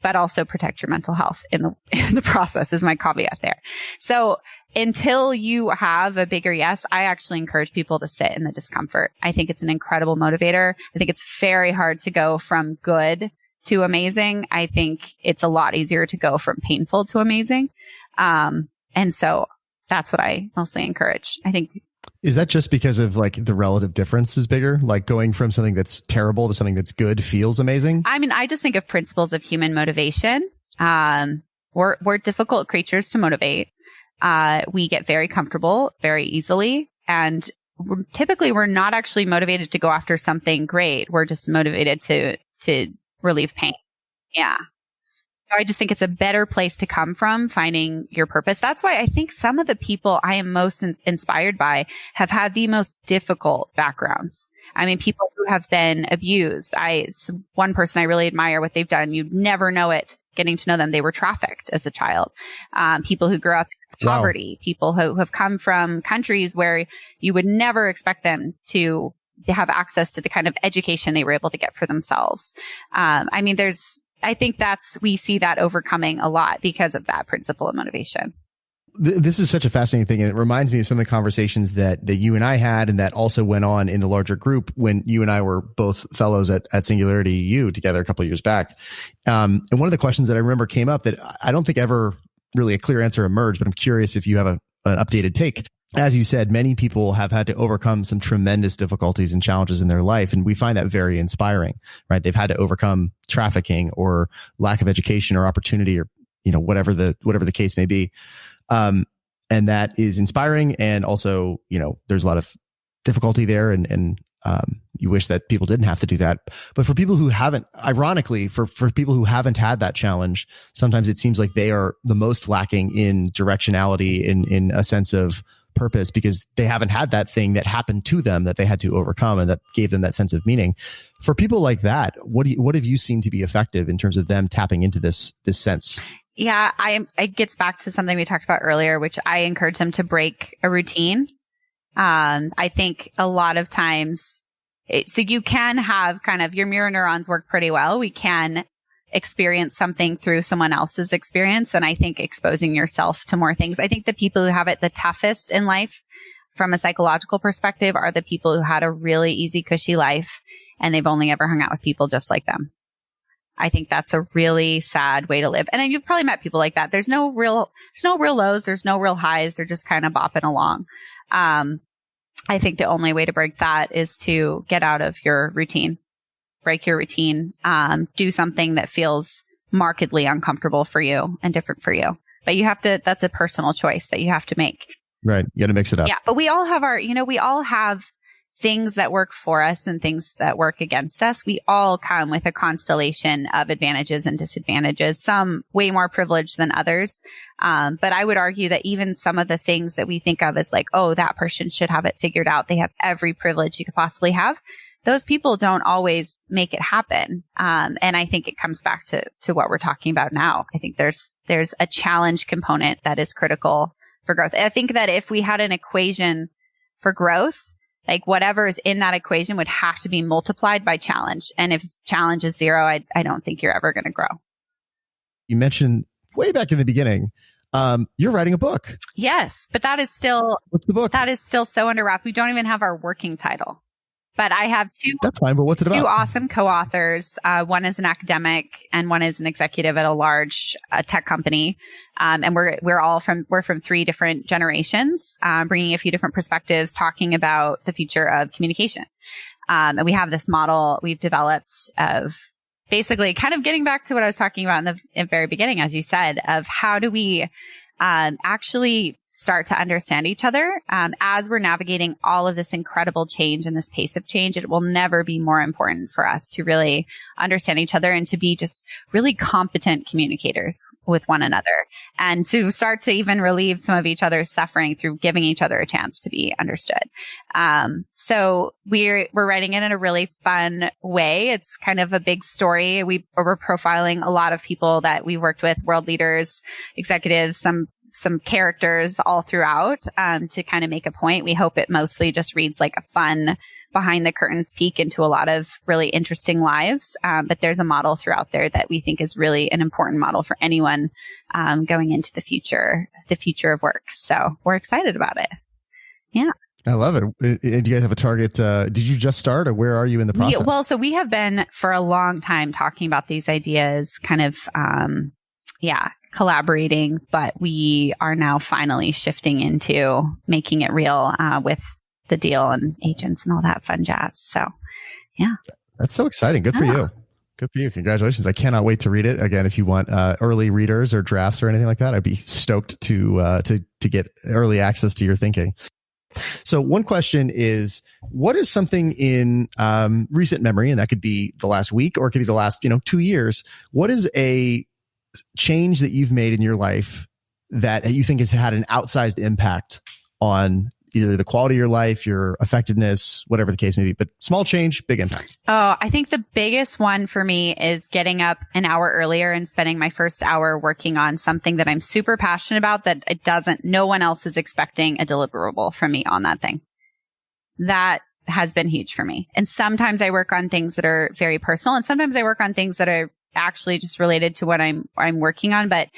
Speaker 2: But also protect your mental health in the process is my caveat there. So until you have a bigger yes, I actually encourage people to sit in the discomfort. I think it's an incredible motivator. I think it's very hard to go from good to amazing. I think it's a lot easier to go from painful to amazing. And so that's what I mostly encourage. I think.
Speaker 1: Is that just because of like the relative difference is bigger? Like going from something that's terrible to something that's good feels amazing? I
Speaker 2: mean, I just think of principles of human motivation. We're difficult creatures to motivate. We get very comfortable very easily. And typically we're not actually motivated to go after something great. We're just motivated to relieve pain. Yeah. So I just think it's a better place to come from, finding your purpose. That's why I think some of the people I am most inspired by have had the most difficult backgrounds. I mean, people who have been abused. One person I really admire what they've done. You'd never know it getting to know them. They were trafficked as a child. People who grew up in poverty, people who have come from countries where you would never expect them to have access to the kind of education they were able to get for themselves. I mean, I think we see that overcoming a lot because of that principle of motivation.
Speaker 1: This is such a fascinating thing. And it reminds me of some of the conversations that you and I had and that also went on in the larger group when you and I were both fellows at Singularity U together a couple of years back. And one of the questions that I remember came up that I don't think ever really a clear answer emerged, but I'm curious if you have an updated take. As you said, many people have had to overcome some tremendous difficulties and challenges in their life. And we find that very inspiring, right? They've had to overcome trafficking or lack of education or opportunity or, whatever the case may be. And that is inspiring. And also, there's a lot of difficulty there and you wish that people didn't have to do that. But for people who haven't, ironically, for people who haven't had that challenge, sometimes it seems like they are the most lacking in directionality, in a sense of purpose, because they haven't had that thing that happened to them that they had to overcome and that gave them that sense of meaning. For people like that, what have you seen to be effective in terms of them tapping into this sense?
Speaker 2: Yeah, it gets back to something we talked about earlier, which I encourage them to break a routine. I think a lot of times, so you can have kind of your mirror neurons work pretty well. We can experience something through someone else's experience. And I think exposing yourself to more things. I think the people who have it the toughest in life from a psychological perspective are the people who had a really easy, cushy life and they've only ever hung out with people just like them. I think that's a really sad way to live. And then you've probably met people like that. There's no real lows. There's no real highs. They're just kind of bopping along. I think the only way to break that is to get out of your routine, break your routine, do something that feels markedly uncomfortable for you and different for you. But that's a personal choice that you have to make.
Speaker 1: Right. You got to mix it up.
Speaker 2: Yeah. But we all have we all have things that work for us and things that work against us. We all come with a constellation of advantages and disadvantages, some way more privileged than others. But I would argue that even some of the things that we think of as like, oh, that person should have it figured out. They have every privilege you could possibly have. Those people don't always make it happen. And I think it comes back to what we're talking about now. I think there's a challenge component that is critical for growth. I think that if we had an equation for growth, like whatever is in that equation would have to be multiplied by challenge. And if challenge is 0, I don't think you're ever going to grow.
Speaker 1: You mentioned way back in the beginning, you're writing a book.
Speaker 2: Yes, but that is still...
Speaker 1: What's the book?
Speaker 2: That is still so under wrap. We don't even have our working title. But I have two...
Speaker 1: That's fine, but what's it about?
Speaker 2: Two awesome co-authors. One is an academic and one is an executive at a large tech company. And we're from 3 different generations, bringing a few different perspectives, talking about the future of communication. And we have this model we've developed of basically kind of getting back to what I was talking about in the very beginning, as you said, of how do we actually start to understand each other. As we're navigating all of this incredible change and this pace of change, it will never be more important for us to really understand each other and to be just really competent communicators with one another and to start to even relieve some of each other's suffering through giving each other a chance to be understood. So we're writing it in a really fun way. It's kind of a big story. We're profiling a lot of people that we've worked with, world leaders, executives, some characters all throughout, to kind of make a point. We hope it mostly just reads like a fun behind the curtains peek into a lot of really interesting lives. But there's a model throughout there that we think is really an important model for anyone, going into the future of work. So we're excited about it. Yeah.
Speaker 1: I love it. Do you guys have a target? Did you just start or where are you in the process?
Speaker 2: So we have been for a long time talking about these ideas, kind of, collaborating, but we are now finally shifting into making it real, with the deal and agents and all that fun jazz. So, yeah.
Speaker 1: That's so exciting. Good for you. Good for you. Congratulations. I cannot wait to read it. Again, if you want early readers or drafts or anything like that, I'd be stoked to get early access to your thinking. So one question is, what is something in recent memory, and that could be the last week or it could be the last 2 years, what is a change that you've made in your life that you think has had an outsized impact on either the quality of your life, your effectiveness, whatever the case may be, but small change, big impact?
Speaker 2: Oh, I think the biggest one for me is getting up an hour earlier and spending my first hour working on something that I'm super passionate about that no one else is expecting a deliverable from me on that thing. That has been huge for me. And sometimes I work on things that are very personal and sometimes I work on things that are actually just related to what I'm working on. But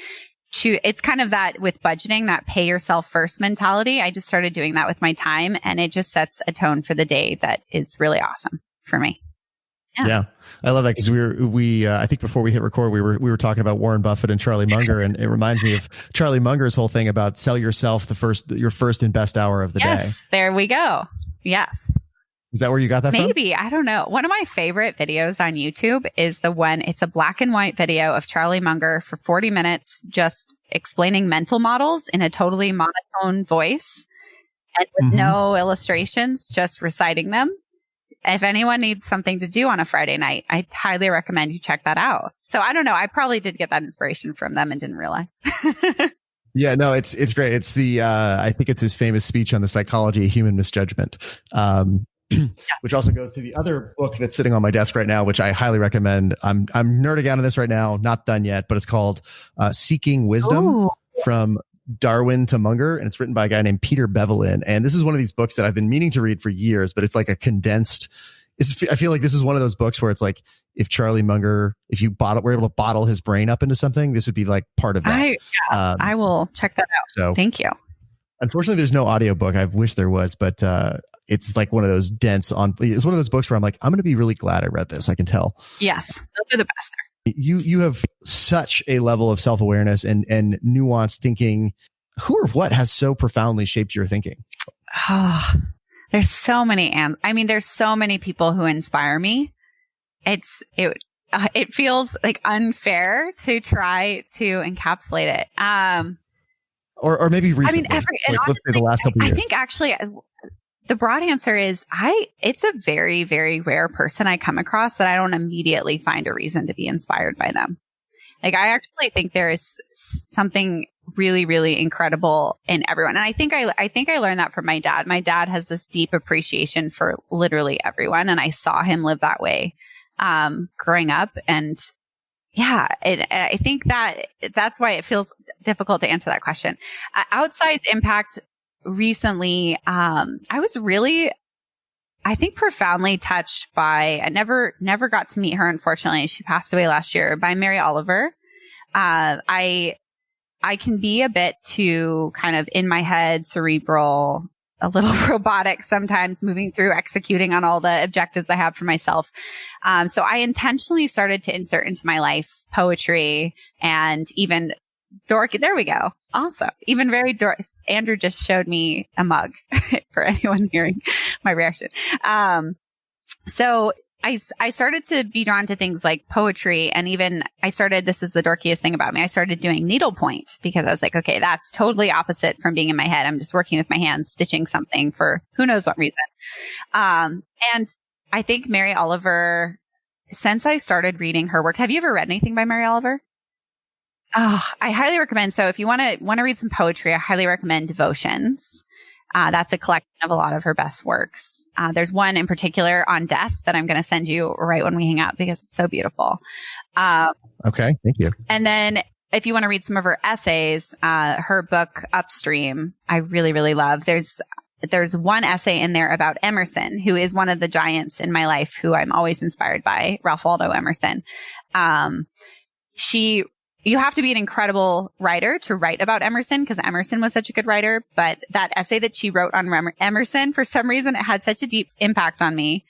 Speaker 2: it's kind of that with budgeting, that pay yourself first mentality. I just started doing that with my time and it just sets a tone for the day that is really awesome for me.
Speaker 1: Yeah. I love that because I think before we hit record, we were talking about Warren Buffett and Charlie Munger, and it reminds me of Charlie Munger's whole thing about sell yourself your first and best hour of the day.
Speaker 2: There we go. Yes.
Speaker 1: Is that where you got that from?
Speaker 2: Maybe. I don't know. One of my favorite videos on YouTube is it's a black and white video of Charlie Munger for 40 minutes, just explaining mental models in a totally monotone voice and with no illustrations, just reciting them. If anyone needs something to do on a Friday night, I highly recommend you check that out. So I don't know. I probably did get that inspiration from them and didn't realize.
Speaker 1: Yeah, no, it's great. It's I think it's his famous speech on the psychology of human misjudgment. Which also goes to the other book that's sitting on my desk right now, which I highly recommend. I'm nerding out on this right now, not done yet, but it's called Seeking Wisdom from Darwin to Munger, and it's written by a guy named Peter Bevelin. And this is one of these books that I've been meaning to read for years, but it's like a condensed. I feel like this is one of those books where it's like if Charlie Munger, if you were able to bottle his brain up into something, this would be like part of that.
Speaker 2: I will check that out. So thank you.
Speaker 1: Unfortunately, there's no audiobook. I wish there was, but it's like one of those it's one of those books where I'm like, I'm going to be really glad I read this. I can tell.
Speaker 2: Yes. Those are the best.
Speaker 1: You have such a level of self-awareness and nuanced thinking. Who or what has so profoundly shaped your thinking?
Speaker 2: Oh, there's so many. There's so many people who inspire me. It feels like unfair to try to encapsulate it.
Speaker 1: Or maybe recently.
Speaker 2: Honestly,
Speaker 1: let's say the last couple of years.
Speaker 2: I think actually the broad answer is it's a very, very rare person I come across that I don't immediately find a reason to be inspired by them. Like, I actually think there is something really, really incredible in everyone. And I think I learned that from my dad. My dad has this deep appreciation for literally everyone. And I saw him live that way, growing up. And yeah, I think that's why it feels difficult to answer that question. Outside's impact recently, I was really, I think, profoundly touched by, I never got to meet her, unfortunately. She passed away last year, by Mary Oliver. I can be a bit too kind of in my head, cerebral, a little robotic sometimes, moving through, executing on all the objectives I have for myself. So I intentionally started to insert into my life poetry and even dorky. There we go. Also, even very dorky. Andrew just showed me a mug for anyone hearing my reaction. So I started to be drawn to things like poetry, and even this is the dorkiest thing about me, I started doing needlepoint because I was like, okay, that's totally opposite from being in my head. I'm just working with my hands, stitching something for who knows what reason. And I think Mary Oliver, since I started reading her work, have you ever read anything by Mary Oliver? Oh, I highly recommend. So if you want to read some poetry, I highly recommend Devotions. That's a collection of a lot of her best works. There's one in particular on death that I'm going to send you right when we hang out because it's so beautiful.
Speaker 1: Okay. Thank you.
Speaker 2: And then if you want to read some of her essays, her book Upstream, I really, really love. There's one essay in there about Emerson, who is one of the giants in my life, who I'm always inspired by, Ralph Waldo Emerson. You have to be an incredible writer to write about Emerson because Emerson was such a good writer. But that essay that she wrote on Emerson, for some reason, it had such a deep impact on me.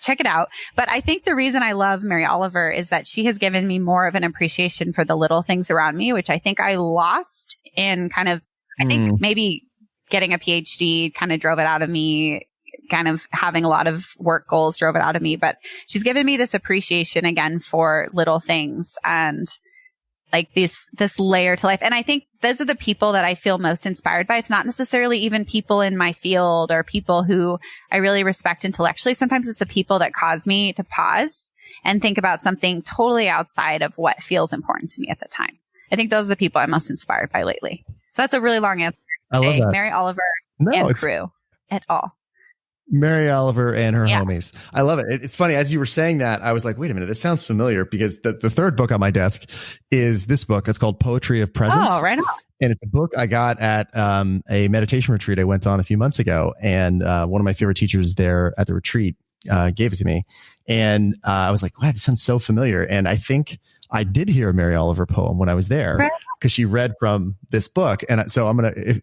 Speaker 2: Check it out. But I think the reason I love Mary Oliver is that she has given me more of an appreciation for the little things around me, which I think I lost in I think maybe getting a PhD kind of drove it out of me. Kind of having a lot of work goals drove it out of me, but she's given me this appreciation again for little things and like this layer to life. And I think those are the people that I feel most inspired by. It's not necessarily even people in my field or people who I really respect intellectually. Sometimes it's the people that cause me to pause and think about something totally outside of what feels important to me at the time. I think those are the people I'm most inspired by lately. So that's a really long answer.
Speaker 1: I love that.
Speaker 2: Mary Oliver and crew et al.
Speaker 1: Mary Oliver and her homies. I love it. It's funny. As you were saying that, I was like, wait a minute, this sounds familiar because the third book on my desk is this book. It's called Poetry of Presence.
Speaker 2: Oh, right on.
Speaker 1: And it's a book I got at a meditation retreat I went on a few months ago. And one of my favorite teachers there at the retreat gave it to me. And I was like, wow, this sounds so familiar. And I think I did hear a Mary Oliver poem when I was there because she read from this book. And so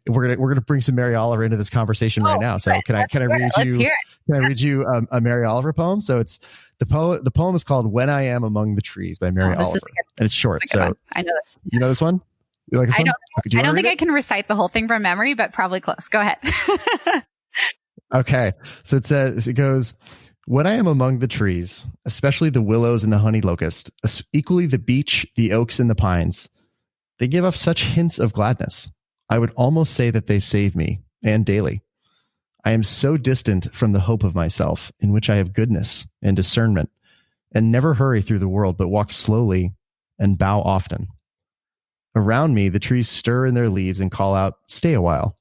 Speaker 1: we're gonna bring some Mary Oliver into this conversation right now. So can I read you a Mary Oliver poem? So it's the poem is called "When I Am Among the Trees" by Mary Oliver, and it's short. So
Speaker 2: I know this.
Speaker 1: You know this one? You like this one?
Speaker 2: I don't think I can recite the whole thing from memory, but probably close. Go ahead.
Speaker 1: Okay. So it goes, "When I am among the trees, especially the willows and the honey locust, equally the beech, the oaks, and the pines, they give off such hints of gladness. I would almost say that they save me, and daily. I am so distant from the hope of myself, in which I have goodness and discernment, and never hurry through the world, but walk slowly and bow often. Around me, the trees stir in their leaves and call out, 'Stay a while.'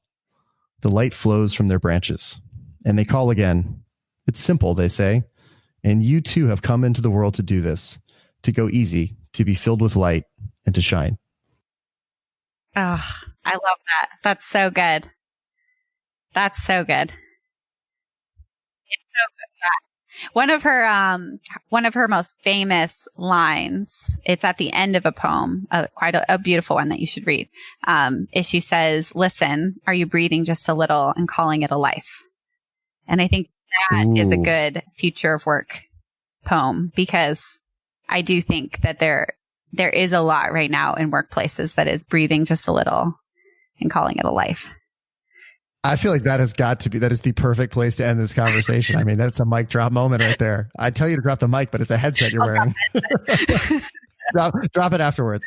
Speaker 1: The light flows from their branches, and they call again. It's simple, they say, and you too have come into the world to do this, to go easy, to be filled with light, and to shine."
Speaker 2: Oh, I love that. That's so good. That's so good. It's so good. One of her most famous lines, it's at the end of a poem, quite a beautiful one that you should read, is she says, "Listen, are you breathing just a little and calling it a life?" And I think that is a good future of work poem because I do think that there is a lot right now in workplaces that is breathing just a little and calling it a life.
Speaker 1: I feel like that is the perfect place to end this conversation. I mean, that's a mic drop moment right there. I tell you to drop the mic, but it's a headset you're wearing. Drop it afterwards.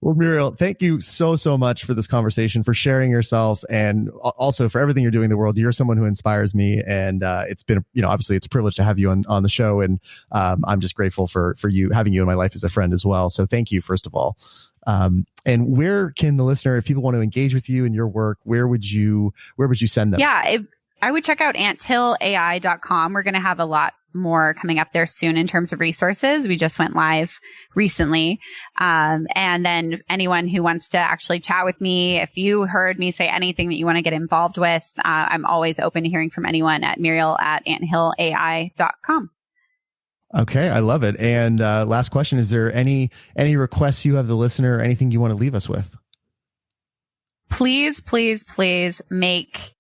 Speaker 1: Well, Muriel, thank you so much for this conversation, for sharing yourself, and also for everything you're doing in the world. You're someone who inspires me, and it's been, obviously it's a privilege to have you on the show, and I'm just grateful for you, having you in my life as a friend as well. So thank you, first of all. And where can the listener, if people want to engage with you and your work, where would you send them?
Speaker 2: Yeah, I would check out anthillai.com. We're going to have a lot more coming up there soon in terms of resources. We just went live recently. And then anyone who wants to actually chat with me, if you heard me say anything that you want to get involved with, I'm always open to hearing from anyone at muriel@anthillai.com.
Speaker 1: Okay, I love it. And last question, is there any requests you have the listener, or anything you want to leave us with?
Speaker 2: Please, please, please make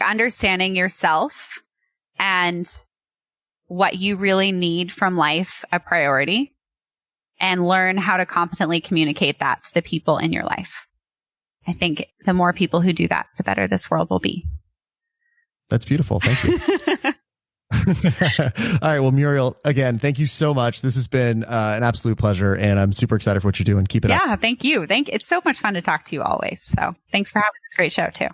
Speaker 2: understanding yourself and what you really need from life a priority, and learn how to competently communicate that to the people in your life. I think the more people who do that, the better this world will be. That's beautiful. Thank you. All right. Well, Muriel, again, thank you so much. This has been an absolute pleasure, and I'm super excited for what you're doing. Keep it up. Yeah, thank you. It's so much fun to talk to you always. So thanks for having this great show too.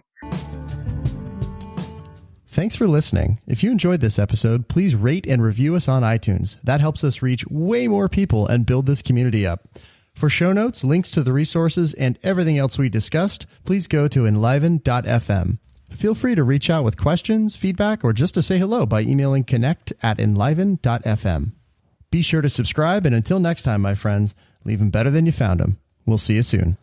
Speaker 2: Thanks for listening. If you enjoyed this episode, please rate and review us on iTunes. That helps us reach way more people and build this community up. For show notes, links to the resources, and everything else we discussed, please go to enliven.fm. Feel free to reach out with questions, feedback, or just to say hello by emailing connect@enliven.fm. Be sure to subscribe, and until next time, my friends, leave them better than you found them. We'll see you soon.